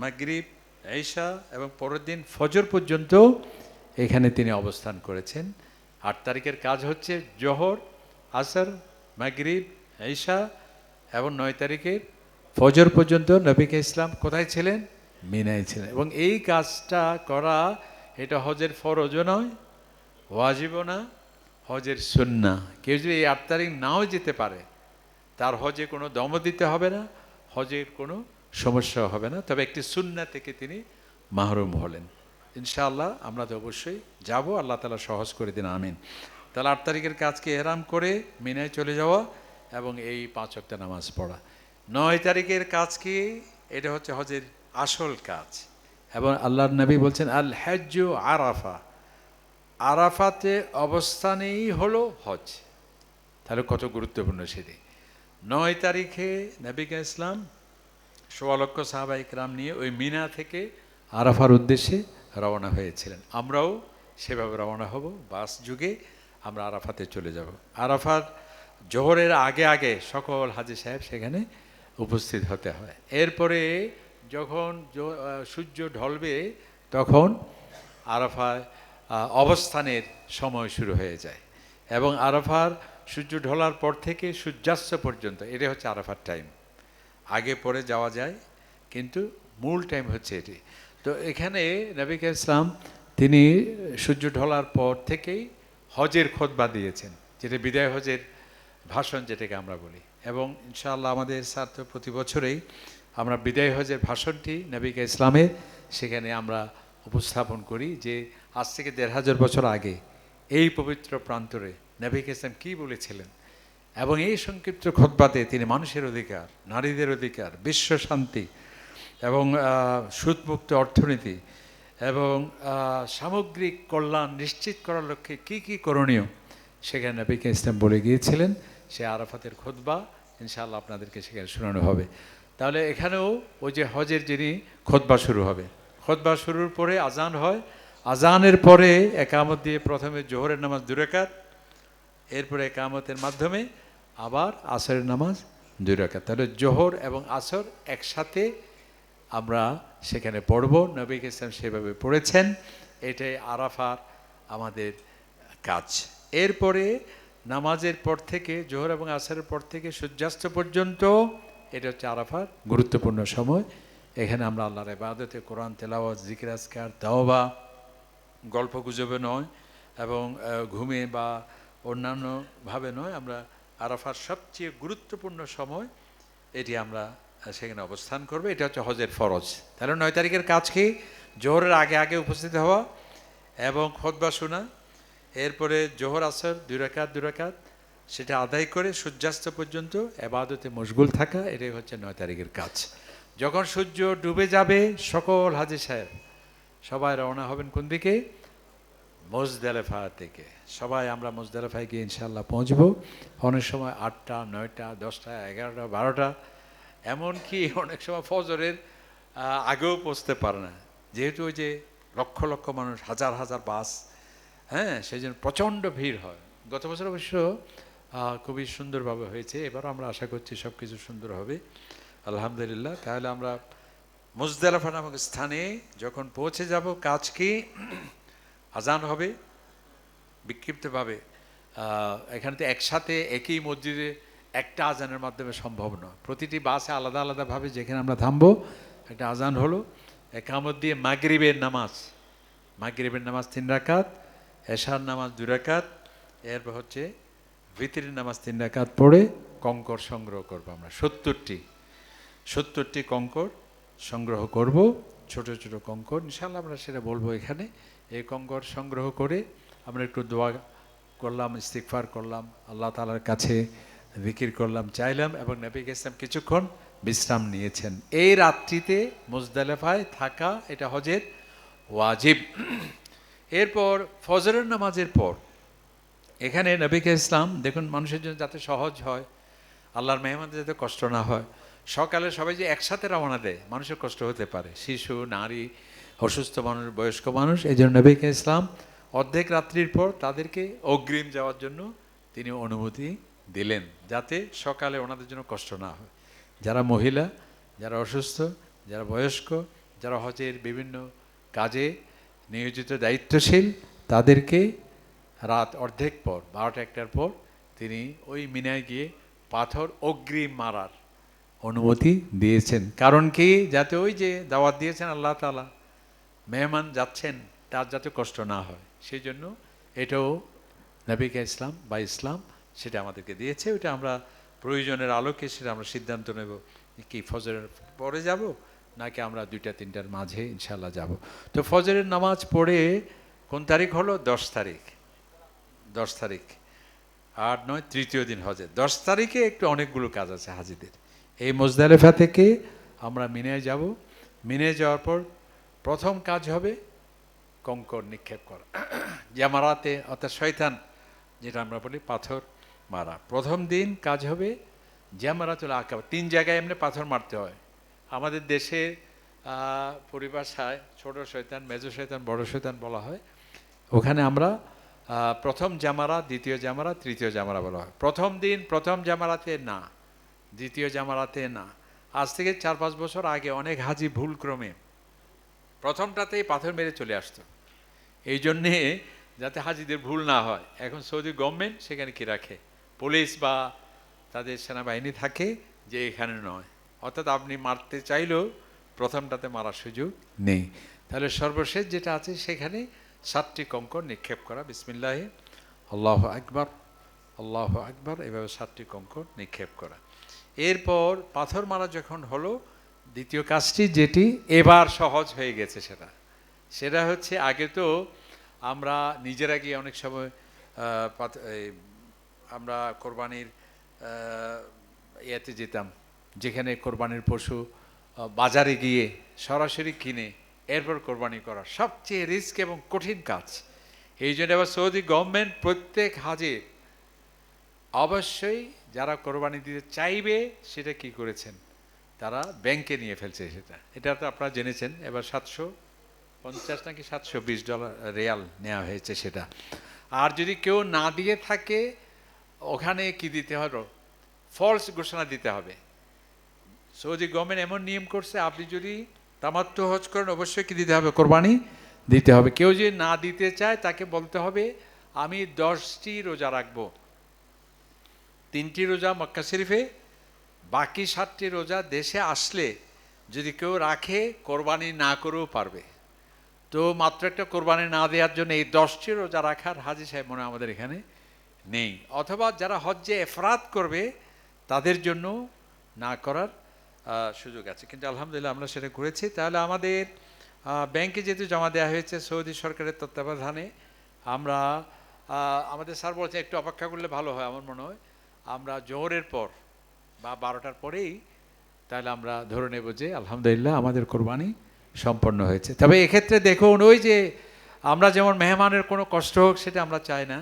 মাগরিব, ঈশা এবং পরের দিন ফজর পর্যন্ত এখানে তিনি অবস্থান করেছেন। 8 তারিখের কাজ হচ্ছে জোহর, আসর, মাগরিব, ঈশা এবং 9 তারিখের ফজর পর্যন্ত নবী ইসলাম কোথায় ছিলেন? মিনায় ছিলেন। এবং এই কাজটা করা এটা হজের ফরজও নয়, ওয়াজিবও না, হজের সুন্নাহ। কেউ যদি এই 8 তারিখ নাও যেতে পারে তার হজে কোনো দম দিতে হবে না, হজের কোনো সমস্যা হবে না, তবে একটি সুন্নাহ থেকে তিনি মাহরুম হলেন। ইনশাআল্লাহ আমরা তো অবশ্যই যাব, আল্লাহ তাআলা সহজ করে দিন, আমিন। তাহলে 8 তারিখের কাজকে এহরাম করে মিনায় চলে যাওয়া এবং এই 5 ওয়াক্ত নামাজ পড়া। 9 তারিখের কাজ কি? এটা হচ্ছে হজের আসল কাজ। এবং আল্লাহর নবী বলছেন আল হজ্জু আরাফা, আরাফাতে অবস্থানেই হলো হজ। তাহলে কত গুরুত্বপূর্ণ সেটি। 9 তারিখে নবী ইসলাম 16 লক্ষ সাহাবা ইকরাম নিয়ে ওই মিনা থেকে আরাফার উদ্দেশ্যে রওনা হয়েছিলেন। আমরাও সেভাবে রওনা হব, বাস যুগে আমরা আরাফাতে চলে যাব। আরাফার জোহরের আগে আগে সকল হাজী সাহেব সেখানে উপস্থিত হতে হয়। এরপরে যখন সূর্য ঢলবে তখন আরাফায় অবস্থানের সময় শুরু হয়ে যায় এবং আরাফার সূর্য ঢলার পর থেকে সূর্যাস্ত পর্যন্ত এটা হচ্ছে আরাফার টাইম। আগে পরে যাওয়া যায় কিন্তু মূল টাইম হচ্ছে এটি। তো এখানে নবী ইসলাম তিনি সূর্য ঢলার পর থেকেই হজের খুতবা দিয়েছেন, যেটা বিদায় হজের ভাষণ যেটাকে আমরা বলি। এবং ইনশাআল্লাহ আমাদের স্বার্থ প্রতি বছরেই আমরা বিদায় হজের ভাষণটি নবী ইসলামের সেখানে আমরা উপস্থাপন করি যে আজ থেকে 1500 বছর আগে এই পবিত্র প্রান্তরে নবী ইসলাম কী বলেছিলেন। এবং এই সংক্ষিপ্ত খুতবাতে তিনি মানুষের অধিকার, নারীদের অধিকার, বিশ্ব শান্তি এবং সুদমুক্ত অর্থনীতি এবং সামগ্রিক কল্যাণ নিশ্চিত করার লক্ষ্যে কী কী করণীয় সেখানে নবী ইসলাম বলে গিয়েছিলেন। সে আরাফাতের খুতবা ইনশাআল্লাহ আপনাদেরকে সেখানে শোনানো হবে। তাহলে এখানেও ওই যে হজের যিনি খুতবা শুরু হবে, খুতবা শুরুর পরে আজান হয়, আজানের পরে একামত দিয়ে প্রথমে জোহরের নামাজ 2 রাকাত, এরপরে একামতের মাধ্যমে আবার আসরের নামাজ 2 রাকাত। তাহলে জোহর এবং আসর একসাথে আমরা সেখানে পড়ব। নবী ইসলাম সেভাবে পড়েছেন। এটাই আরাফার আমাদের কাজ। এরপরে নামাজের পর থেকে জোহর এবং আসরের পর থেকে সূর্যাস্ত পর্যন্ত এটা হচ্ছে আরাফার গুরুত্বপূর্ণ সময়। এখানে আমরা আল্লাহর ইবাদতে, কোরআন তেলাওয়াত, জিকির আজকার, তাওবা, গল্প গুজবে নয় এবং ঘুমে বা অন্যান্যভাবে নয়, আমরা আরাফার সবচেয়ে গুরুত্বপূর্ণ সময় এটি আমরা সেখানে অবস্থান করবে। এটা হচ্ছে হজের ফরজ। তাহলে 9 তারিখের কাজ কি? জোহরের আগে আগে উপস্থিত হওয়া এবং খুতবা শোনা, এরপরে জোহর আসর 2 রাকাত 2 রাকাত সেটা আদায় করে সূর্যাস্ত পর্যন্ত ইবাদতে মশগুল থাকা, এটাই হচ্ছে 9 তারিখের কাজ। যখন সূর্য ডুবে যাবে সকল হাজী সাহেব সবাই রওনা হবেন কোন দিকে? মুজদালিফা থেকে। সবাই আমরা মুজদালিফায় গিয়ে ইনশাআল্লাহ পৌঁছবো। অনেক সময় 8টা, 9টা, 10টা, 11টা, 12টা, এমনকি অনেক সময় ফজরের আগেও পৌঁছতে পারে না, যেহেতু ওই যে লক্ষ লক্ষ মানুষ, হাজার হাজার বাস, হ্যাঁ, সেই জন্য প্রচণ্ড ভিড় হয়। গত বছর অবশ্য খুবই সুন্দরভাবে হয়েছে, এবারও আমরা আশা করছি সব কিছু সুন্দর হবে আলহামদুলিল্লাহ। তাহলে আমরা মুজদালিফা নামক স্থানে যখন পৌঁছে যাব, কাজ কি? আজান হবে বিক্ষিপ্তভাবে। এখানে তো একসাথে একই মসজিদে একটা আজানের মাধ্যমে সম্ভব নয়, প্রতিটি বাসে আলাদা আলাদাভাবে যেখানে আমরা থামবো একটা আজান হলো, একামত দিয়ে মাগরিবের নামাজ 3 রাকাত, এশার নামাজ 2 রাকাত, এরপর হচ্ছে ভিতরের নামাজ 3 রাকাত পড়ে কঙ্কর সংগ্রহ করবো আমরা 70টি কঙ্কর সংগ্রহ করব, ছোট ছোট কঙ্কর ইনশাআল্লাহ আমরা সেটা বলবো এখানে। এই কঙ্কর সংগ্রহ করে আমরা একটু দোয়া করলাম, ইস্তিগফার করলাম, আল্লাহ তাআলার কাছে জিকির করলাম, চাইলাম এবং নবী ইসলাম কিছুক্ষণ বিশ্রাম নিয়েছেন। এই রাত্রিতে মুজদালিফায় থাকা এটা হজের ওয়াজিব। এরপর ফজরের নামাজের পর এখানে নবী ইসলাম দেখুন, মানুষের জন্য যাতে সহজ হয়, আল্লাহর মেহমানদের যাতে কষ্ট না হয়, সকালে সবাই যে একসাথে রওনা দেয় মানুষের কষ্ট হতে পারে, শিশু, নারী, অসুস্থ মানুষ, বয়স্ক মানুষ, এই জন্য নবী ইসলাম অর্ধেক রাত্রির পর তাদেরকে অগ্রিম যাওয়ার জন্য তিনি অনুমতি দিলেন, যাতে সকালে ওনাদের জন্য কষ্ট না হয়। যারা মহিলা, যারা অসুস্থ, যারা বয়স্ক, যারা হজের বিভিন্ন কাজে নিয়োজিত দায়িত্বশীল, তাদেরকে রাত অর্ধেক পর 12টা-1টার পর তিনি ওই মিনায় গিয়ে পাথর অগ্রিম মারার অনুমতি দিয়েছেন। কারণ কি, যাতে ওই যে দাওয়াত দিয়েছেন আল্লাহ তাআলা, মেহমান যাচ্ছেন তার যাতে কষ্ট না হয়, সেই জন্য এটাও নবিকে ইসলাম বা ইসলাম সেটা আমাদেরকে দিয়েছে। ওইটা আমরা প্রয়োজনের আলোকে সেটা আমরা সিদ্ধান্ত নেব, কি ফজরের পরে যাব নাকি আমরা 2টা-3টার মাঝে ইনশাল্লাহ যাব। তো ফজরের নামাজ পড়ে কোন তারিখ হলো? 10 তারিখ। 10 তারিখ 8-9 তৃতীয় দিন হজের 10 তারিখে একটু অনেকগুলো কাজ আছে হাজিদের। এই মুজদালিফা থেকে আমরা মিনায় যাব। মিনায় যাওয়ার পর প্রথম কাজ হবে কঙ্কর নিক্ষেপ করা, জামারাতে, অর্থাৎ শয়তান যেটা আমরা বলি পাথর মারা। প্রথম দিন কাজ হবে জামারাতুল আকাবা। 3 জায়গায় এমনি পাথর মারতে হয়। আমাদের দেশে পরিভাষায় ছোট শয়তান, মেজো শয়তান, বড় শয়তান বলা হয়। ওখানে আমরা প্রথম জামারা, দ্বিতীয় জামারা, তৃতীয় জামারা বলা হয়। প্রথম দিন প্রথম জামারাতে না, দ্বিতীয় জামারাতে না। আজ থেকে 4-5 বছর আগে অনেক হাজি ভুলক্রমে প্রথমটাতেই পাথর মেরে চলে আসতো। এই জন্যে যাতে হাজিদের ভুল না হয়, এখন সৌদি গভর্নমেন্ট সেখানে কি রাখে, পুলিশ বা তাদের সেনাবাহিনী থাকে যে এখানে নয়, অর্থাৎ আপনি মারতে চাইলেও প্রথমটাতে মারার সুযোগ নেই। তাহলে সর্বশেষ যেটা আছে সেখানে 7টি কঙ্কর নিক্ষেপ করা, বিসমিল্লাহি আল্লাহু আকবার, আল্লাহু আকবার, এভাবে 7টি কঙ্কর নিক্ষেপ করা। এরপর পাথর মারা যখন হলো, দ্বিতীয় কাজটি যেটি এবার সহজ হয়ে গেছে সেটা হচ্ছে, আগে তো আমরা নিজেরা গিয়ে অনেক সময় আমরা কোরবানির ইয়েতে যেতাম, যেখানে কোরবানির পশু বাজারে গিয়ে সরাসরি কিনে এরপর কোরবানি করা সবচেয়ে রিস্ক এবং কঠিন কাজ। এই জন্য আবার সৌদি গভর্নমেন্ট প্রত্যেক হাজির অবশ্যই যারা কোরবানি দিতে চাইবে সেটা কি করেছেন, তারা ব্যাংকে নিয়ে ফেলছে। এটা তো আপনারা জেনেছেন। এবার 750 নাকি $720 রিয়াল নেওয়া হয়েছে সেটা। আর যদি কেউ না দিয়ে থাকে, ওখানে কি দিতে হবে, ফলস ঘোষণা দিতে হবে। সৌদি গভর্নমেন্ট এমন নিয়ম করছে, আপনি যদি তামাত্তু হজ করেন অবশ্যই কি দিতে হবে, কোরবানি দিতে হবে। কেউ যদি না দিতে চায় তাকে বলতে হবে আমি 10টি রোজা রাখবো, 3টি রোজা মক্কা শরীফে, বাকি 7টি রোজা দেশে আসলে যদি কেউ রাখে কোরবানি না করেও পারবে। তো মাত্র একটা কোরবানি না দেওয়ার জন্য এই 10টি রোজা রাখার হাজি সাহেব মনে আমাদের এখানে নেই। অথবা যারা হজ্জে এফরাত করবে তাদের জন্য না করার সুযোগ আছে, কিন্তু আলহামদুলিল্লাহ আমরা সেটা করেছি। তাহলে আমাদের ব্যাংকে যেহেতু জমা দেওয়া হয়েছে সৌদি সরকারের তত্ত্বাবধানে, আমরা আমাদের স্যার বলছে একটু অপেক্ষা করলে ভালো হয়। আমার মনে হয় আমরা জোহরের পর বা 12টার পরেই তাহলে আমরা ধরে নেব যে আলহামদুলিল্লাহ আমাদের কোরবানি সম্পন্ন হয়েছে। তবে এক্ষেত্রে দেখুন, ওই যে আমরা যেমন মেহমানের কোনো কষ্ট হোক সেটা আমরা চাই না,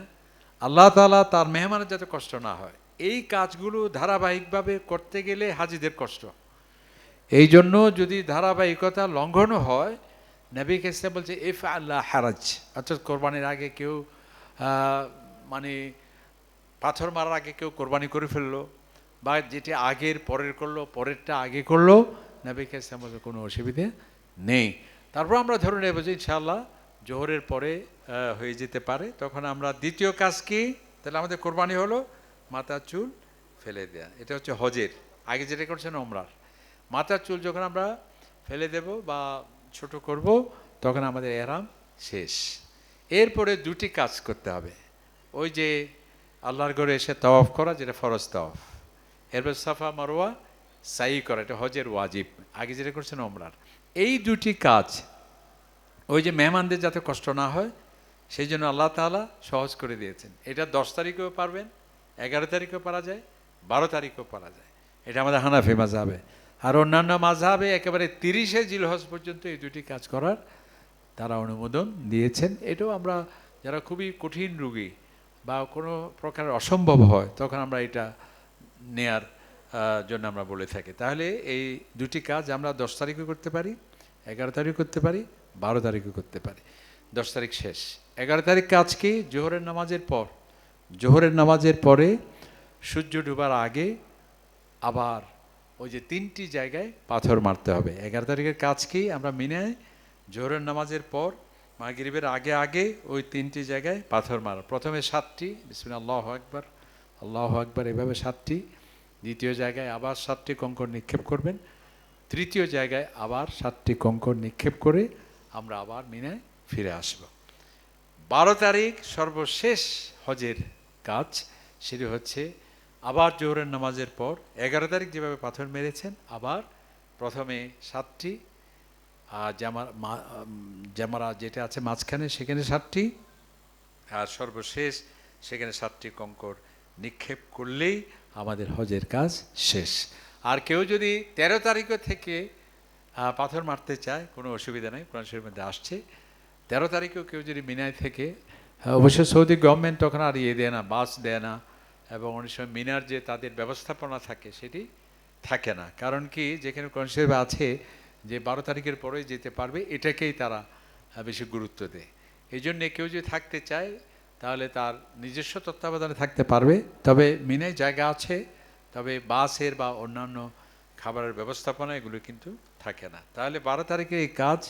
আল্লাহ তাআলা তার মেহমানের যাতে কষ্ট না হয়, এই কাজগুলো ধারাবাহিকভাবে করতে গেলে হাজিদের কষ্ট। এই জন্য যদি ধারাবাহিকতা লঙ্ঘনও হয়, নবী ইসলাম বলছে ইফ আল্লাহ হারাজ, অর্থাৎ কোরবানির আগে কেউ মানে পাথর মারার আগে কেউ কোরবানি করে ফেললো, বা যেটি আগের পরের করলো, পরেরটা আগে করলো, নবী ইসলাম বলছে কোনো অসুবিধে নেই। তারপর আমরা ধরে নেব যে ইনশাআল্লাহ জোহরের পরে হয়ে যেতে পারে। তখন আমরা দ্বিতীয় কাজ কি, তাহলে আমাদের কোরবানি হলো মাথার চুল ফেলে দেয়া। এটা হচ্ছে হজের আগে যেটা করছেন ওমরার। মাথার চুল যখন আমরা ফেলে দেব বা ছোট করব, তখন আমাদের এহরাম শেষ। এরপরে 2টি কাজ করতে হবে, ওই যে আল্লাহর ঘরে এসে তাওয়াফ করা, যেটা ফরজ তাওয়াফ, এরপর সাফা মারওয়া সাই করা, এটা হজের ওয়াজিব, আগে যেটা করছেন ওমরার। এই 2টি কাজ ওই যে মেহমানদের যাতে কষ্ট না হয় সেই জন্য আল্লাহ তাআলা সহজ করে দিয়েছেন। এটা 10 তারিখেও পারবেন, 11 তারিখেও পারা যায়, 12 তারিখেও পারা যায়। এটা আমাদের হানাফি মাযহাবে। আর অন্যান্য মাযহাবে একেবারে 30শে জিলহজ পর্যন্ত এই 2টি কাজ করার তারা অনুমোদন দিয়েছেন। এটাও আমরা যারা খুবই কঠিন রোগী বা কোনো প্রকার অসম্ভব হয়, তখন আমরা এটা নেয়ার জন্য আমরা বলে থাকি। তাহলে এই 2টি কাজ আমরা 10 তারিখও করতে পারি, 11 তারিখ করতে পারি, 12 তারিখও করতে পারি। 10 তারিখ শেষ। 11 তারিখ কাজ কি? জোহরের নামাজের পর, জোহরের নামাজের পরে সূর্য ডোবার আগে আবার ওই যে 3টি জায়গায় পাথর মারতে হবে। 11 তারিখের কাজ কি? আমরা মিনায় জোহরের নামাজের পর মাগরিবের আগে আগে ওই 3টি জায়গায় পাথর মারা। প্রথমে 7টি, বিসমিল্লাহ, আল্লাহু আকবার, আল্লাহু আকবার, এভাবে 7টি। দ্বিতীয় জায়গায় আবার 7টি কঙ্কর নিক্ষেপ করবেন। তৃতীয় জায়গায় আবার 7টি কঙ্কর নিক্ষেপ করে আমরা আবার মিনায় ফিরে আসব। 12 তারিখ সর্বশেষ হজের কাজ, সেটি হচ্ছে আবার জোহরের নামাজের পর 11 তারিখ যেভাবে পাথর মেরেছেন, আবার প্রথমে 7টি জামারা যেটা আছে মাঝখানে সেখানে 7টি, আর সর্বশেষ সেখানে 7টি কঙ্কর নিক্ষেপ করলেই আমাদের হজের কাজ শেষ। আর কেউ যদি 13 তারিখও থেকে পাথর মারতে চায়, কোনো অসুবিধা নেই, কোরআন শরীফের মধ্যে আসছে। 13 তারিখেও কেউ যদি মিনায় থেকে, অবশ্য সৌদি গভর্নমেন্ট তখন আর দেয় না, বাস দেয় না, এবং অনেক সময় মিনার যে তাদের ব্যবস্থাপনা থাকে সেটি থাকে না। কারণ কি, যেখানে কোরআন শরীফে আছে যে 12 তারিখের পরেই যেতে পারবে, এটাকেই তারা বেশি গুরুত্ব দেয়। এই জন্যে কেউ যদি থাকতে চায় তাহলে তার নিজস্ব তত্ত্বাবধানে থাকতে পারবে, তবে মিনায় জায়গা আছে, তবে বাসের বা অন্যান্য খাবারের ব্যবস্থাপনা এগুলো কিন্তু থাকে না। তাহলে 12 তারিখে এই কাজ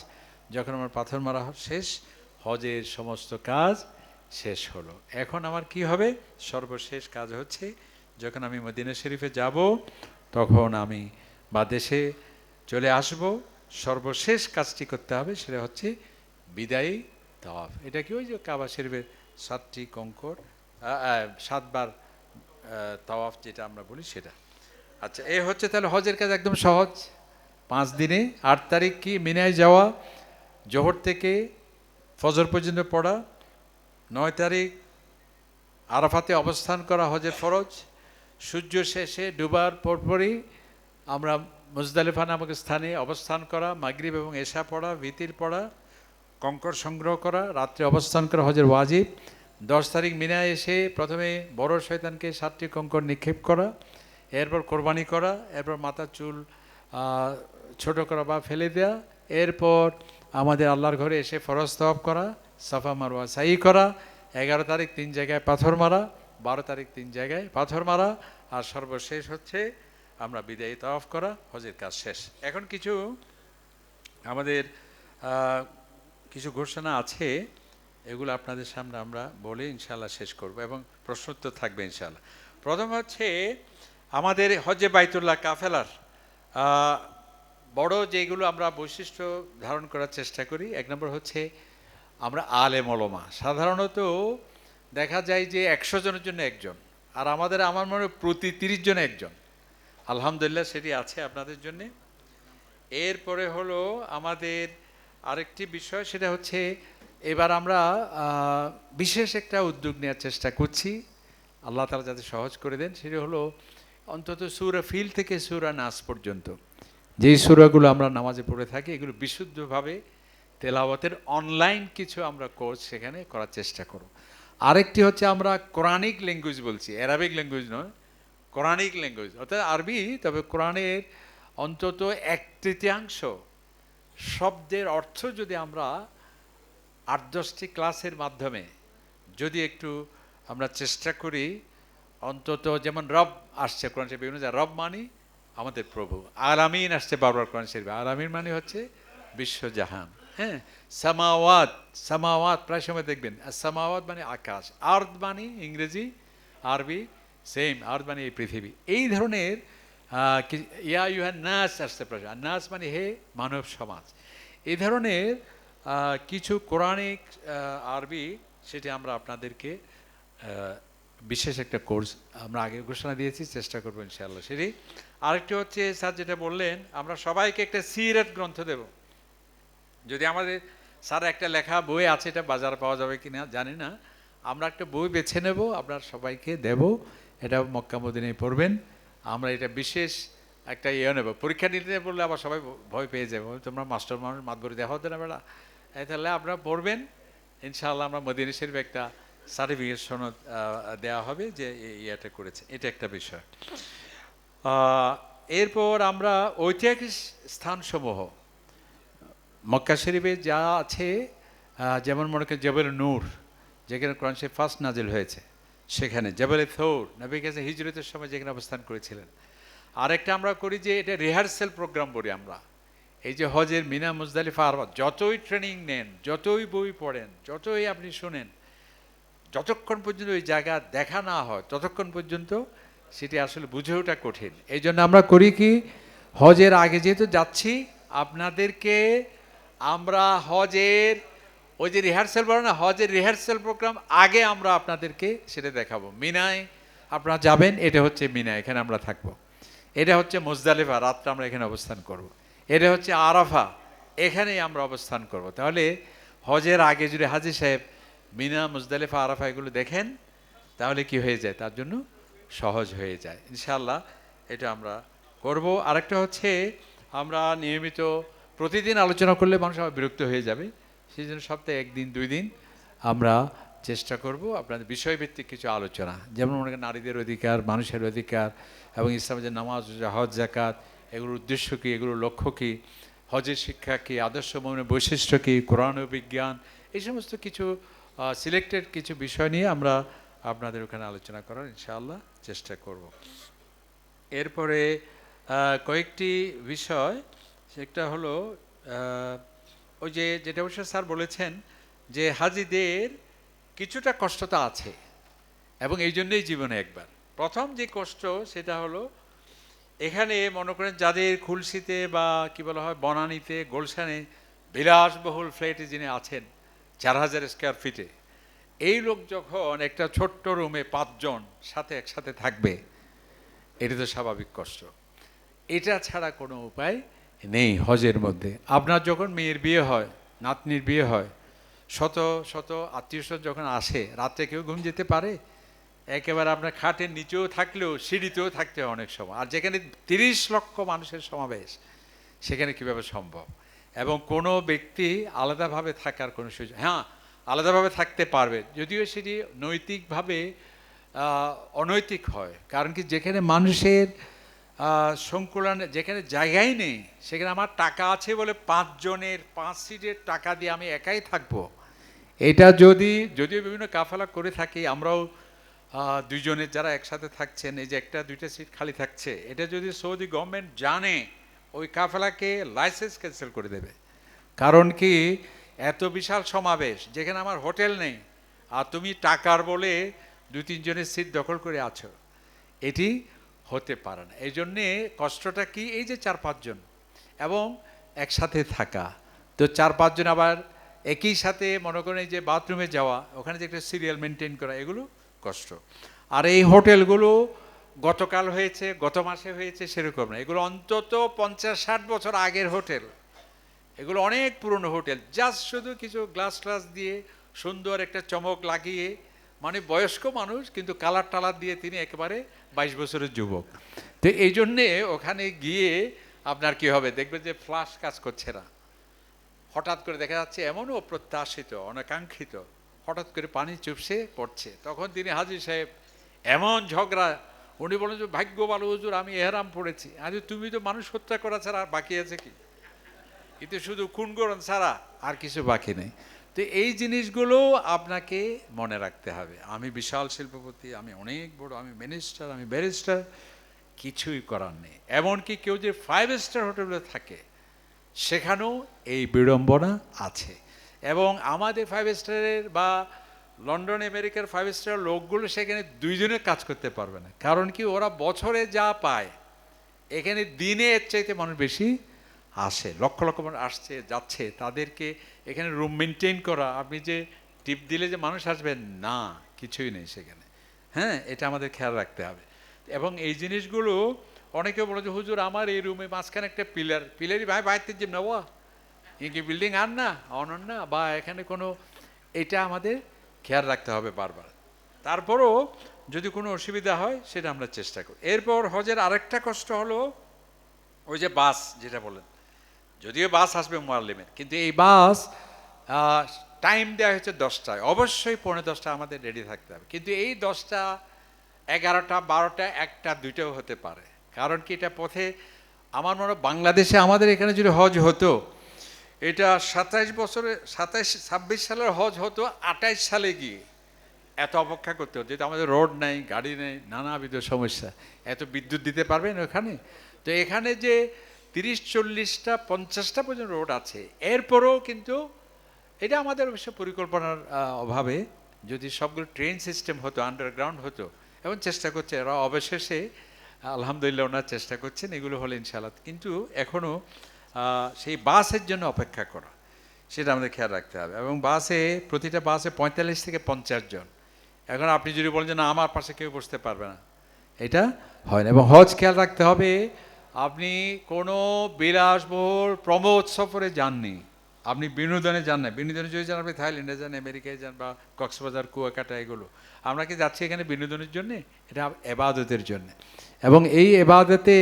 যখন আমার পাথর মারা শেষ, হজের সমস্ত কাজ শেষ হলো। এখন আমার কি হবে? সর্বশেষ কাজ হচ্ছে যখন আমি মদিনা শরীফে যাব, তখন আমি বা দেশে চলে আসব, সর্বশেষ কাজটি করতে হবে, সেটা হচ্ছে বিদায়ী তাওয়াফ। এটা কি ওই যে কাবা শরীফের 7টি কঙ্কর 7 বার তাওয়াফ যেটা আমরা বলি সেটা। আচ্ছা, এই হচ্ছে তাহলে হজের কাজ একদম সহজ 5 দিনে। 8 তারিখ কি? মিনায় যাওয়া, জোহর থেকে ফজর পর্যন্ত পড়া। 9 তারিখ আরাফাতে অবস্থান করা, হজের ফরজ। সূর্য শেষে ডুবার পরপরই আমরা মুজদালিফা নামক স্থানে অবস্থান করা, মাগরিব এবং এশা পড়া, ভিতির পড়া, কঙ্কর সংগ্রহ করা, রাত্রে অবস্থান করা হজের ওয়াজিব। 10 তারিখ মিনায় এসে প্রথমে বড় শয়তানকে 7টি কঙ্কর নিক্ষেপ করা, এরপর কোরবানি করা, এরপর মাথার চুল ছোট করা বা ফেলে দেওয়া, এরপর আমাদের আল্লাহর ঘরে এসে ফরজ তাওয়াফ করা, সাফা মারওয়া সাই করা। 11 তারিখ 3 জায়গায় পাথর মারা, 12 তারিখ 3 জায়গায় পাথর মারা, আর সর্বশেষ হচ্ছে আমরা বিদায়ী তাওয়াফ করা, হজের কাজ শেষ। এখন কিছু আমাদের কিছু ঘোষণা আছে, এগুলো আপনাদের সামনে আমরা বলে ইনশাআল্লাহ শেষ করব, এবং প্রশ্নোত্তর থাকবে ইনশাআল্লাহ। প্রথম হচ্ছে আমাদের হজ্জে বাইতুল্লাহ কাফেলার বড় যেগুলো আমরা বৈশিষ্ট্য ধারণ করার চেষ্টা করি। 1 নম্বর হচ্ছে আমরা আলেম ওলামা। সাধারণত দেখা যায় যে 100 জনের জন্য একজন, আর আমার মনে হয় প্রতি 30 জনে একজন। আলহামদুলিল্লাহ সেটি আছে আপনাদের জন্যে। এরপরে হলো আমাদের আরেকটি বিষয়, সেটা হচ্ছে এবার আমরা বিশেষ একটা উদ্যোগ নেওয়ার চেষ্টা করছি, আল্লাহ তাআলা যাতে সহজ করে দেন। সেটা হলো অন্তত সূরা ফিল থেকে সূরা নাস পর্যন্ত যেই সূরাগুলো আমরা নামাজে পড়ে থাকি, এগুলো বিশুদ্ধভাবে তেলাওয়াতের অনলাইন কিছু আমরা কোর্স সেখানে করার চেষ্টা করব। আরেকটি হচ্ছে আমরা কোরআনিক ল্যাঙ্গুয়েজ বলছি, অ্যারাবিক ল্যাঙ্গুয়েজ নয়, কোরআনিক ল্যাঙ্গুয়েজ, অর্থাৎ আরবি, তবে কোরআনের অন্তত 1/3 শব্দের অর্থ যদি আমরা 8-10টি ক্লাসের মাধ্যমে যদি একটু আমরা চেষ্টা করি, অন্তত যেমন রব আসছে কোরআন শরীফে বিভিন্ন রব মানে আমাদের প্রভু, আলামিন আসছে বারবার কোরআন শরীফে, আলামিন মানে হচ্ছে বিশ্বজাহান। হ্যাঁ, সামাওয়াত, সামাওয়াত প্রায় সময় দেখবেন, সামাওয়াত মানে আকাশ, আর্থ মানে ইংরেজি, আরবি সেম, আর্থ মানে এই পৃথিবী। এই ধরনের ইয়া ইউহা নাস আসতে পারে, নাস মানে হে মানব সমাজ। এই ধরনের কিছু কোরআনিক আরবি, সেটি আমরা আপনাদেরকে বিশেষ একটা কোর্স আমরা আগে ঘোষণা দিয়েছি, চেষ্টা করবো ইনশাআল্লাহ সেটি। আরেকটি হচ্ছে স্যার যেটা বললেন, আমরা সবাইকে একটা সিরাত গ্রন্থ দেব। যদি আমাদের স্যার একটা লেখা বই আছে, এটা বাজারে পাওয়া যাবে কি না জানি না, আমরা একটা বই বেছে নেব, আপনার সবাইকে দেব, এটা মক্কা মদিনায় পড়বেন। আমরা এটা বিশেষ একটা নেব, পরীক্ষা নিতে বললে আবার সবাই ভয় পেয়ে যাবে, তোমরা মাস্টার মানুষ মাতবরি দেখা হতো না বেড়া, তাহলে আপনারা পড়বেন ইনশাআল্লাহ। আমরা মদিনা শরীফে একটা সার্টিফিকেট সনদ দেওয়া হবে যে এটা করেছে, এটা একটা বিষয়। এরপর আমরা ঐতিহাসিক স্থানসমূহ মক্কা শরীফে যা আছে যেমন মনে করেন জেবেল নূর, যেখানে কোরআন শরীফ ফার্স্ট নাজিল হয়েছে, সেখানে জেবেল থৌর নবী কাছে হিজরতের সময় যেখানে অবস্থান করেছিলেন। আরেকটা আমরা করি যে এটা রিহার্সেল প্রোগ্রাম বলি আমরা, এই যে হজের মিনা মুজদালিফা আরাফা, যতই ট্রেনিং নেন, যতই বই পড়েন, যতই আপনি শোনেন, যতক্ষণ পর্যন্ত ওই জায়গা দেখা না হয় ততক্ষণ পর্যন্ত সেটি আসলে বুঝে ওঠা কঠিন। এই জন্য আমরা করি কি, হজের আগে যেহেতু যাচ্ছি, আপনাদেরকে আমরা হজের ওই যে রিহার্সাল বলে না, হজের রিহার্সাল প্রোগ্রাম আগে আমরা আপনাদেরকে সেটা দেখাবো। মিনায় আপনারা যাবেন, এটা হচ্ছে মিনা, এখানে আমরা থাকবো। এটা হচ্ছে মুজদালিফা, রাত্রে আমরা এখানে অবস্থান করব। এটা হচ্ছে আরাফা, এখানেই আমরা অবস্থান করব। তাহলে হজের আগে যদি হাজী সাহেব মিনা মুজদালিফা আরাফা এগুলো দেখেন, তাহলে কি হয়ে যায়, তার জন্য সহজ হয়ে যায়। ইনশাআল্লাহ এটা আমরা করব। আরেকটা হচ্ছে, আমরা নিয়মিত প্রতিদিন আলোচনা করলে মানুষ আবার বিরক্ত হয়ে যাবে, সেই জন্য সপ্তাহে 1 দিন 2 দিন আমরা চেষ্টা করব আপনাদের বিষয়ভিত্তিক কিছু আলোচনা, যেমন মনে করেন নারীদের অধিকার, মানুষের অধিকার, এবং ইসলামের যে নামাজ, হজ, জাকাত, এগুলোর উদ্দেশ্য কী, এগুলোর লক্ষ্য কী, হজের শিক্ষা কী, আদর্শ মনের বৈশিষ্ট্য কী, কোরআন ও বিজ্ঞান, এই সমস্ত কিছু সিলেক্টেড কিছু বিষয় নিয়ে আমরা আপনাদের ওখানে আলোচনা করার ইনশাআল্লাহ চেষ্টা করব। এরপরে কয়েকটি বিষয়, সেটা হলো ওই যে যেটা অবশ্য স্যার বলেছেন যে হাজিদের কিছুটা কষ্টতা আছে, এবং এই জন্যই জীবনে একবার প্রথম যে কষ্ট সেটা হলো, এখানে মনে করেন যাদের খুলশিতে বা কি বলা হয় বনানীতে, গুলশানে বিলাসবহুল ফ্ল্যাটে যিনি আছেন 4000 স্কোয়ার ফিটে, এই লোক যখন একটা ছোট্ট রুমে 5 জন সাথে একসাথে থাকবে, এটা তো স্বাভাবিক কষ্ট। এটা ছাড়া কোনো উপায় নেই হজের মধ্যে। আপনার যখন মেয়ের বিয়ে হয়, নাতনির বিয়ে হয়, শত শত আত্মীয়স্বজন যখন আসে, রাত্রে কেউ ঘুম যেতে পারে? একেবারে আপনার খাটের নিচেও থাকলেও সিঁড়িতেও থাকতে হয় অনেক সময়। আর যেখানে 30 লক্ষ মানুষের সমাবেশ, সেখানে কিভাবে সম্ভব? এবং কোনো ব্যক্তি আলাদাভাবে থাকার কোনো সুযোগ, হ্যাঁ আলাদাভাবে থাকতে পারবে, যদিও সেটি নৈতিকভাবে অনৈতিক হয়। কারণ কি, যেখানে মানুষের সংকুলন, যেখানে জায়গাই নেই, সেখানে আমার টাকা আছে বলে 5 জনের 5 সিটের টাকা দিয়ে আমি একাই থাকবো, এটা যদিও বিভিন্ন কাফেলা করে থাকি আমরাও, 2 জনের যারা একসাথে থাকছেন, এই যে 1-2টা সিট খালি থাকছে, এটা যদি সৌদি গভর্নমেন্ট জানে, ওই কাফেলাকে লাইসেন্স ক্যান্সেল করে দেবে। কারণ কি, এত বিশাল সমাবেশ যেখানে আমার হোটেল নেই, আর তুমি টাকার বলে 2-3 জনের সিট দখল করে আছো, এটি হতে পারে না। এই জন্যে কষ্টটা কি, এই যে 4-5 জন এবং একসাথে থাকা, তো 4-5 জন আবার একই সাথে মনে করেন যে বাথরুমে যাওয়া, ওখানে যে একটা সিরিয়াল মেনটেন করা, এগুলো কষ্ট। আর এই হোটেলগুলো গতকাল হয়েছে, গত মাসে হয়েছে সেরকম না, এগুলো অন্তত 50-60 বছর আগের হোটেল, এগুলো অনেক পুরনো হোটেল। জাস্ট শুধু কিছু গ্লাস ট্লাস দিয়ে সুন্দর একটা চমক লাগিয়ে, মানে বয়স্ক মানুষ কিন্তু কালার টালার দিয়ে তিনি একেবারে 22 বছরের যুবক। তো এই জন্যে ওখানে গিয়ে আপনার কি হবে, দেখবেন যে ফ্লাশ কাজ করছে না, হঠাৎ করে দেখা যাচ্ছে এমনও অপ্রত্যাশিত, অনাকাঙ্ক্ষিত, হঠাৎ করে পানি চুপসে পড়ছে, তখন তিনি হাজী সাহেব এমন ঝগড়া, উনি বলেন যে ভাগ্য ভালো হুজুর আমি এহরাম পড়েছি। আরে তুমি তো মানুষ হত্যা করা ছাড়া আর বাকি আছে কি, কিন্তু শুধু খুন করন ছাড়া আর কিছু বাকি নেই। তো এই জিনিসগুলো আপনাকে মনে রাখতে হবে। আমি বিশাল শিল্পপতি, আমি অনেক বড়, আমি মিনিস্টার, আমি ব্যারিস্টার, কিছুই করার নেই। এমনকি কেউ যে 5 স্টার হোটেলে থাকে, সেখানেও এই বিড়ম্বনা আছে। এবং আমাদের 5 স্টারের বা লন্ডন আমেরিকার 5 স্টার লোকগুলো সেখানে 2 জনের কাজ করতে পারবে না। কারণ কি, ওরা বছরে যা পায়, এখানে দিনে এর চাইতে মানুষ বেশি আসে, লক্ষ লক্ষ মানুষ আসছে যাচ্ছে, তাদেরকে এখানে রুম মেনটেন করা, আপনি যে টিপ দিলে যে মানুষ আসবেন না, কিছুই নেই সেখানে। হ্যাঁ, এটা আমাদের খেয়াল রাখতে হবে। এবং এই জিনিসগুলো অনেকে বলে যে হুজুর আমার এই রুমে মাঝখানে একটা পিলারই ভাই বাইতে যে নেওয়া, কি বিল্ডিং আর না অনন্য না, বা এখানে কোনো, এটা আমাদের খেয়াল রাখতে হবে বারবার। তারপরও যদি কোনো অসুবিধা হয় সেটা আমরা চেষ্টা করি। এরপর হজের আরেকটা কষ্ট হলো ওই যে বাস, যেটা বলেন, যদিও বাস আসবে মুআল্লিমের, কিন্তু এই বাস টাইম দেওয়া হয়েছে 10টায়, অবশ্যই 10:45 আমাদের রেডি থাকতে হবে। কিন্তু এই 10টা, 11টা, 12টা, 1টা, 2টাও হতে পারে। কারণ কি, এটা পথে আমার মনে হয় বাংলাদেশে আমাদের এখানে যদি হজ হতো, এটা 27 সালের হজ হতো 28 সালে গিয়ে। এত অপেক্ষা করতে হতো, যেহেতু আমাদের রোড নেই, গাড়ি নেই, নানাবিধ সমস্যা। এত বিদ্যুৎ দিতে পারবেন ওখানে? তো এখানে যে 30-40টা 50টা পর্যন্ত রোড আছে, এরপরেও কিন্তু এটা আমাদের অবশ্য পরিকল্পনার অভাবে, যদি সবগুলো ট্রেন সিস্টেম হতো, আন্ডারগ্রাউন্ড হতো, এবং চেষ্টা করছে এরা অবশেষে, আলহামদুলিল্লাহ ওনারা চেষ্টা করছেন, এগুলো হলে ইনশাআল্লাহ। কিন্তু এখনও সেই বাসের জন্য অপেক্ষা করা, সেটা আমাদের খেয়াল রাখতে হবে। এবং বাসে, প্রতিটা বাসে 45 থেকে 50 জন। এখন আপনি যদি বলেন যে না আমার পাশে কেউ বসতে পারবে না, এটা হয় না। এবং হজ খেয়াল রাখতে হবে, আপনি কোনো বিলাসবহুল প্রমোদ সফরে যাননি, আপনি বিনোদনে যান না। বিনোদনে যদি যান, আপনি থাইল্যান্ডে যান, আমেরিকায় যান, বা কক্সবাজার, কুয়াকাটা, এগুলো। আমরা কি যাচ্ছি এখানে বিনোদনের জন্যে? এটা এবাদতের জন্যে। এবং এই এবাদতে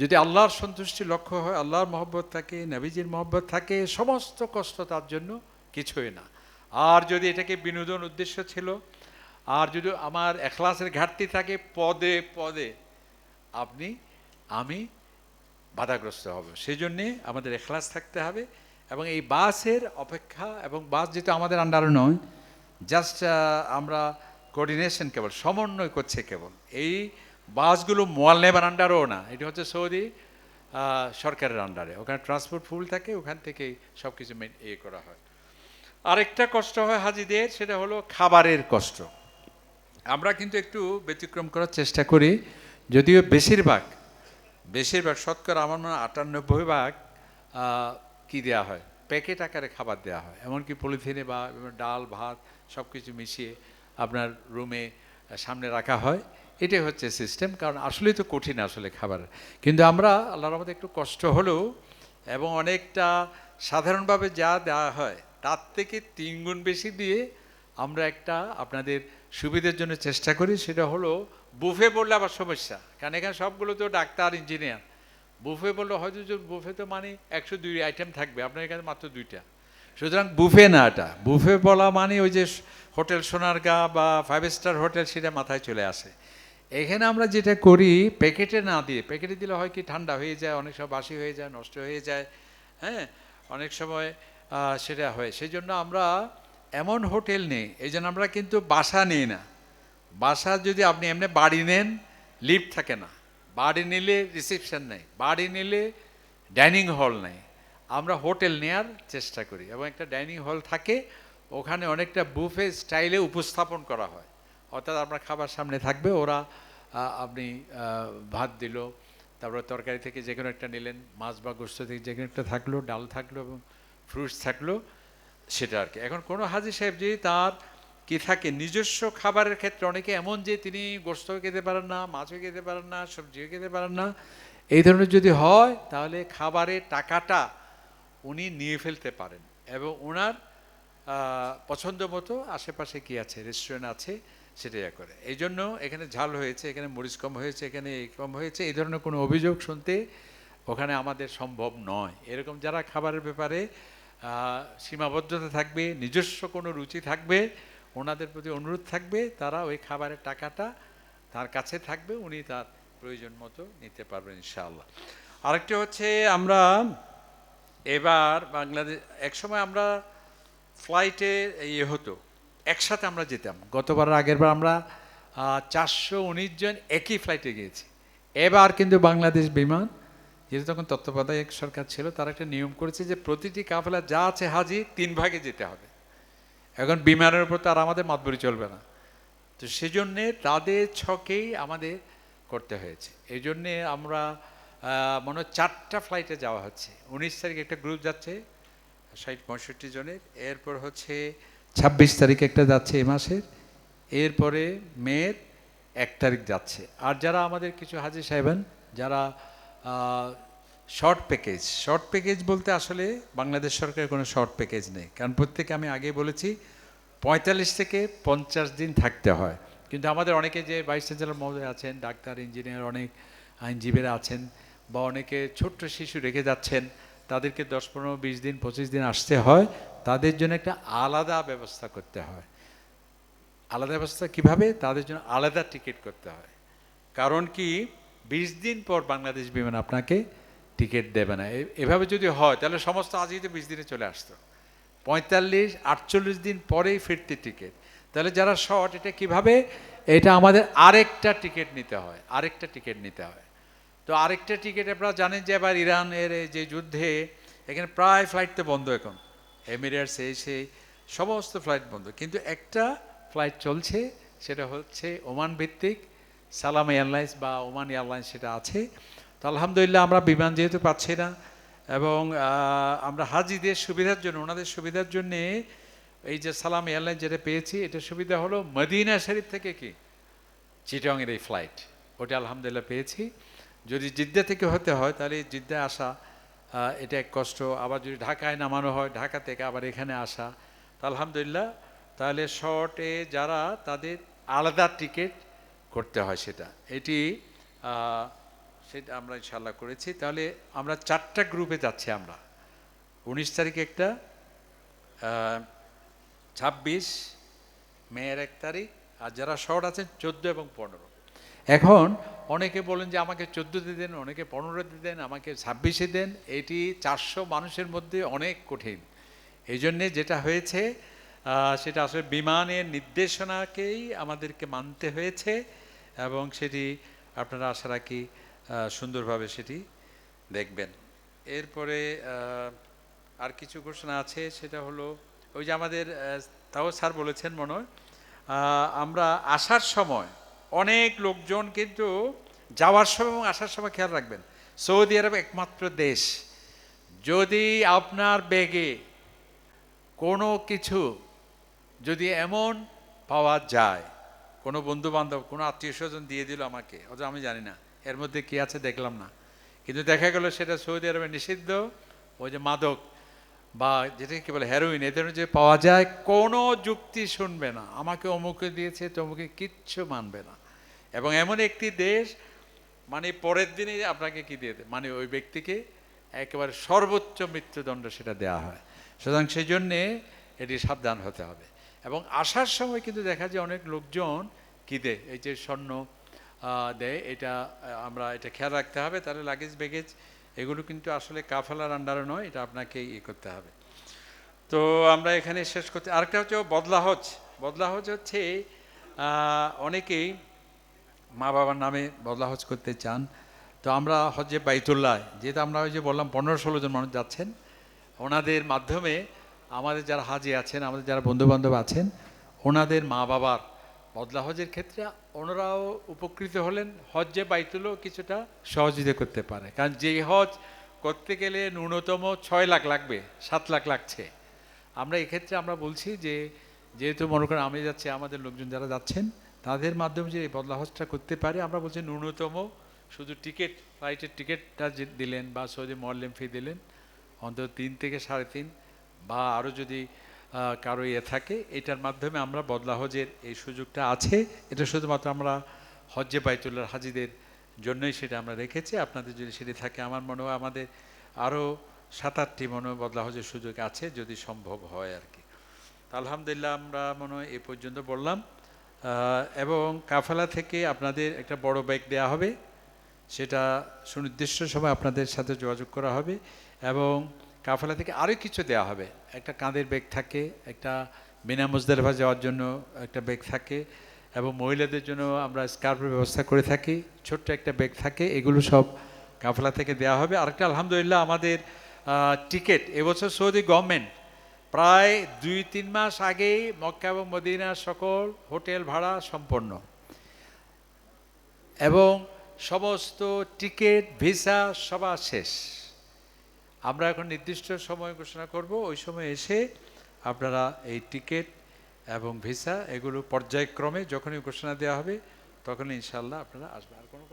যদি আল্লাহর সন্তুষ্টি লক্ষ্য হয়, আল্লাহর মহব্বত থাকে, নবীজির মহব্বত থাকে, সমস্ত কষ্ট তার জন্য কিছুই না। আর যদি এটাকে বিনোদন উদ্দেশ্য ছিল, আর যদি আমার এখলাসের ঘাটতি থাকে, পদে পদে আমি বাধাগ্রস্ত হব। সেই জন্যে আমাদের এখলাস থাকতে হবে। এবং এই বাসের অপেক্ষা, এবং বাস যেটা আমাদের আন্ডারে নয়, জাস্ট আমরা কোঅর্ডিনেশন, কেবল সমন্বয় করছে কেবল। এই বাসগুলো মোয়াল্লেবার আন্ডারও না, এটা হচ্ছে সৌদি সরকারের আন্ডারে। ওখানে ট্রান্সপোর্ট ফুল থাকে, ওখান থেকেই সব কিছু করা হয়। আরেকটা কষ্ট হয় হাজিদের, সেটা হলো খাবারের কষ্ট। আমরা কিন্তু একটু ব্যতিক্রম করার চেষ্টা করি, যদিও বেশিরভাগ শতকরা আমার মনে হয় 98% কি দেওয়া হয়, প্যাকেট আকারে খাবার দেওয়া হয়। এমনকি পলিথিনে, বা ডাল ভাত সব কিছু মিশিয়ে আপনার রুমে সামনে রাখা হয়। এটাই হচ্ছে সিস্টেম, কারণ আসলেই তো কঠিন আসলে খাবার। কিন্তু আমরা আল্লাহর রহমতে একটু কষ্ট হলেও, এবং অনেকটা সাধারণভাবে যা দেওয়া হয় তার থেকে 3 গুণ বেশি দিয়ে আমরা একটা আপনাদের সুবিধার জন্য চেষ্টা করি। সেটা হলো, বুফে বললে আবার সমস্যা, কারণ এখানে সবগুলো তো ডাক্তার, ইঞ্জিনিয়ার। বুফে বললে হয়তো যে বুফে তো মানে 102 আইটেম থাকবে, আপনার এখানে মাত্র 2টা। সুতরাং বুফে না, এটা বুফে বলা মানে ওই যে হোটেল সোনারগাঁ বা 5 স্টার হোটেল, সেটা মাথায় চলে আসে। এখানে আমরা যেটা করি, প্যাকেটে না দিয়ে, প্যাকেটে দিলে হয় কি, ঠান্ডা হয়ে যায়, অনেক সময় বাসি হয়ে যায়, নষ্ট হয়ে যায়, হ্যাঁ, অনেক সময় সেটা হয়। সেই জন্য আমরা এমন হোটেল নেই, এই জন্য আমরা কিন্তু বাসা নিই না। বাসা যদি আপনি এমনি বাড়ি নেন, লিফট থাকে না, বাড়ি নিলে রিসেপশন নেই, বাড়ি নিলে ডাইনিং হল নেই। আমরা হোটেল নেওয়ার চেষ্টা করি, এবং একটা ডাইনিং হল থাকে, ওখানে অনেকটা বুফে স্টাইলে উপস্থাপন করা হয়। অর্থাৎ আপনার খাবার সামনে থাকবে, ওরা আপনি ভাত দিল, তারপরে তরকারি থেকে যে কোনো একটা নিলেন, মাছ বা গোস্ত থেকে যে কোনো একটা থাকলো, ডাল থাকলো, এবং ফ্রুটস থাকলো, সেটা আর কি। এখন কোনো হাজি সাহেব যদি তার কি থাকে, নিজস্ব খাবারের ক্ষেত্রে অনেকে এমন যে তিনি গোস্তও খেতে পারেন না, মাছও খেতে পারেন না, সবজিও খেতে পারেন না, এই ধরনের যদি হয়, তাহলে খাবারের টাকাটা উনি নিয়ে ফেলতে পারেন, এবং ওনার পছন্দ মতো আশেপাশে কি আছে, রেস্টুরেন্ট আছে, সেটাই করে। এই জন্য এখানে ঝাল হয়েছে, এখানে মরিচ কম হয়েছে, এখানে এই কম হয়েছে, এই ধরনের কোনো অভিযোগ শুনতে ওখানে আমাদের সম্ভব নয়। এরকম যারা খাবারের ব্যাপারে সীমাবদ্ধতা থাকবে, নিজস্ব কোনো রুচি থাকবে, ওনাদের প্রতি অনুরোধ থাকবে, তারা ওই খাবারের টাকাটা তার কাছে থাকবে, উনি তার প্রয়োজন মতো নিতে পারবেন ইনশাআল্লাহ। আরেকটা হচ্ছে, আমরা এবার বাংলাদেশ, একসময় আমরা ফ্লাইটে হতো, একসাথে আমরা যেতাম। গতবার, আগের বার আমরা 419 জন একই ফ্লাইটে গিয়েছি। এবার কিন্তু বাংলাদেশ বিমান, যেহেতু তখন তত্ত্বাবধায়ক সরকার ছিল, তারা একটা নিয়ম করেছে যে প্রতিটি কাফেলা যা আছে হাজি 3 ভাগে যেতে হবে। এখন বিমানের উপর তো আর আমাদের মাতবরি চলবে না, তো সেজন্যে তাদের ছকেই আমাদের করতে হয়েছে। এই জন্যে আমরা মনে হয় 4টা ফ্লাইটে যাওয়া হচ্ছে। 19 তারিখে একটা গ্রুপ যাচ্ছে 60-65 জনের, এরপর হচ্ছে 26 তারিখে একটা যাচ্ছে এই মাসের, এরপরে মের 1 তারিখ যাচ্ছে। আর যারা আমাদের কিছু হাজি সাহেবান, যারা শর্ট প্যাকেজ বলতে আসলে বাংলাদেশ সরকারের কোনো শর্ট প্যাকেজ নেই, কারণ প্রত্যেকে, আমি আগে বলেছি, 45 থেকে 50 দিন থাকতে হয়। কিন্তু আমাদের অনেকে যে ভাইস চ্যান্সেলর মহোদয় আছেন, ডাক্তার, ইঞ্জিনিয়ার, অনেক আইনজীবীরা আছেন, বা অনেকে ছোট্ট শিশু রেখে যাচ্ছেন, তাদেরকে 10, 15, 20 দিন, 25 দিন আসতে হয়, তাদের জন্য একটা আলাদা ব্যবস্থা করতে হয়। আলাদা ব্যবস্থা কিভাবে? তাদের জন্য আলাদা টিকিট করতে হয়। কারণ কি, 20 দিন পর বাংলাদেশ বিমান আপনাকে টিকিট দেবে না। এভাবে যদি হয় তাহলে সমস্ত আজই তো 20 দিনে চলে আসতো, 45-48 দিন পরেই ফিরতি টিকিট। তাহলে যারা শর্ট, এটা কিভাবে, এটা আমাদের আরেকটা টিকিট নিতে হয়, আরেকটা টিকিট নিতে হয়। তো আরেকটা টিকিট আপনারা জানেন যে এবার ইরানের এই যে যুদ্ধে এখানে প্রায় ফ্লাইট তো বন্ধ, এখন এমিরেটস সেই সমস্ত ফ্লাইট বন্ধ, কিন্তু একটা ফ্লাইট চলছে, সেটা হচ্ছে ওমান ভিত্তিক সালাম এয়ারলাইন্স বা ওমান এয়ারলাইন্স, সেটা আছে। তো আলহামদুলিল্লাহ আমরা বিমান যেহেতু পাচ্ছি না, এবং আমরা হাজিদের সুবিধার জন্য, ওনাদের সুবিধার জন্যে এই যে সালাম এয়ারলাইন্স যেটা পেয়েছি, এটা সুবিধা হলো মদিনা শরীফ থেকে কি চিটাগংয়ের এই ফ্লাইট, ওটা আলহামদুলিল্লাহ পেয়েছি। যদি জিদ্দা থেকে হতে হয় তাহলে জিদ্দায় আসা এটা এক কষ্ট, আবার যদি ঢাকায় নামানো হয় ঢাকা থেকে আবার এখানে আসা, তো আলহামদুলিল্লাহ তাহলে শর্টে যারা তাদের আলাদা টিকিট করতে হয়, সেটা আমরা ইনশাল্লাহ করেছি। তাহলে আমরা 4টা গ্রুপে যাচ্ছি আমরা, 19 তারিখে একটা, 26 মেয়ের 1 তারিখ, আর যারা শর্ট আছেন 14 এবং 15। এখন অনেকে বলেন যে আমাকে 14 দেন, অনেকে 15 দেন, আমাকে 26 দেন। এটি 400 মানুষের মধ্যে অনেক কঠিন। এই জন্যে যেটা হয়েছে সেটা আসলে বিমানের নির্দেশনাকেই আমাদেরকে মানতে হয়েছে, এবং সেটি আপনারা আশা রাখি সুন্দরভাবে সেটি দেখবেন। এরপরে আর কিছু ঘোষণা আছে, সেটা হলো ওই যে আমাদের তাও স্যার বলেছেন মনে হয়, আমরা আসার সময় অনেক লোকজন কিন্তু যাওয়ার সময় এবং আসার সময় খেয়াল রাখবেন, সৌদি আরব একমাত্র দেশ যদি আপনার ব্যাগে কোনো কিছু যদি এমন পাওয়া যায়, কোনো বন্ধু বান্ধব কোনো আত্মীয় স্বজন দিয়ে দিল আমাকে, অথচ আমি জানি না এর মধ্যে কি আছে, দেখলাম না, কিন্তু দেখা গেল সেটা সৌদি আরবে নিষিদ্ধ, ওই যে মাদক বা যেটাকে কি বলে হেরোইন, এদের যে পাওয়া যায়, কোনো যুক্তি শুনবে না, আমাকে অমুকে দিয়েছে তমুকে কিচ্ছু মানবে না। এবং এমন একটি দেশ মানে পরের দিনই আপনাকে কি দিয়ে দেয়, মানে ওই ব্যক্তিকে একেবারে সর্বোচ্চ মৃত্যুদণ্ড সেটা দেওয়া হয়। সুতরাং সেই জন্যে এটি সাবধান হতে হবে। এবং আসার সময় কিন্তু দেখা যায় অনেক লোকজন কি দেয়, এই যে স্বর্ণ দেয়, এটা আমরা এটা খেয়াল রাখতে হবে। তাহলে লাগেজ ব্যাগেজ এগুলো কিন্তু আসলে কাফেলার আন্ডারে নয়, এটা আপনাকে করতে হবে। তো আমরা এখানে শেষ করতে, আরেকটা হচ্ছে বদলা হজ। বদলা হজ হচ্ছে অনেকেই মা বাবার নামে বদলা হজ করতে চান। তো আমরা হজে বাইতুল্লাহ, যেহেতু আমরা ওই যে বললাম 15-16 জন মানুষ যাচ্ছেন, ওনাদের মাধ্যমে আমাদের যারা হাজি আছেন, আমাদের যারা বন্ধুবান্ধব আছেন, ওনাদের মা বাবার বদলা হজের ক্ষেত্রে ওনারাও উপকৃত হলেন, হজ্জে বাইতুলও কিছুটা সহযোগিতা করতে পারে। কারণ যেই হজ করতে গেলে ন্যূনতম 6 লাখ লাগবে, 7 লাখ লাগছে। আমরা এক্ষেত্রে আমরা বলছি যে যেহেতু মনে করেন আমি যাচ্ছি, আমাদের লোকজন যারা যাচ্ছেন তাদের মাধ্যমে যে এই বদলা হজটা করতে পারে, আমরা বলছি ন্যূনতম শুধু টিকিট, ফ্লাইটের টিকিটটা যে দিলেন বা সৌদি মোয়াল্লেম ফি দিলেন অন্তত 3 থেকে 3.5, বা আরও যদি কারো থাকে, এটার মাধ্যমে আমরা বদলা হজের এই সুযোগটা আছে। এটা শুধুমাত্র আমরা হজ্জে বাইতুল্লাহর হাজিদের জন্যই সেটা আমরা রেখেছি। আপনাদের যদি সেটি থাকে, আমার মনে হয় আমাদের আরও 7-8টি মনে হয় বদলা হজের সুযোগ আছে, যদি সম্ভব হয় আর কি। আলহামদুলিল্লাহ আমরা মনে হয় এ পর্যন্ত বললাম। এবং কাফেলা থেকে আপনাদের একটা বড় ব্যাগ দেওয়া হবে, সেটা সুনির্দিষ্ট সময় আপনাদের সাথে যোগাযোগ করা হবে। এবং কাফেলা থেকে আরও কিছু দেওয়া হবে, একটা কাঁধের ব্যাগ থাকে, একটা মিনা মুজদালিফা যাওয়ার জন্য একটা ব্যাগ থাকে, এবং মহিলাদের জন্য আমরা স্কার্ফের ব্যবস্থা করে থাকি, ছোট্ট একটা ব্যাগ থাকে, এগুলো সব কাফেলা থেকে দেওয়া হবে। আরেকটা আলহামদুলিল্লাহ আমাদের টিকিট এবছর সৌদি গভর্নমেন্ট প্রায় 2-3 মাস আগেই মক্কা এবং মদিনার সকল হোটেল ভাড়া সম্পন্ন, এবং সমস্ত টিকিট ভিসা সবার শেষ। আমরা এখন নির্দিষ্ট সময় ঘোষণা করব, ওই সময় এসে আপনারা এই টিকিট এবং ভিসা এগুলো পর্যায়ক্রমে যখনই ঘোষণা দেওয়া হবে তখনই ইনশাল্লাহ আপনারা আসবেন। আর কোনো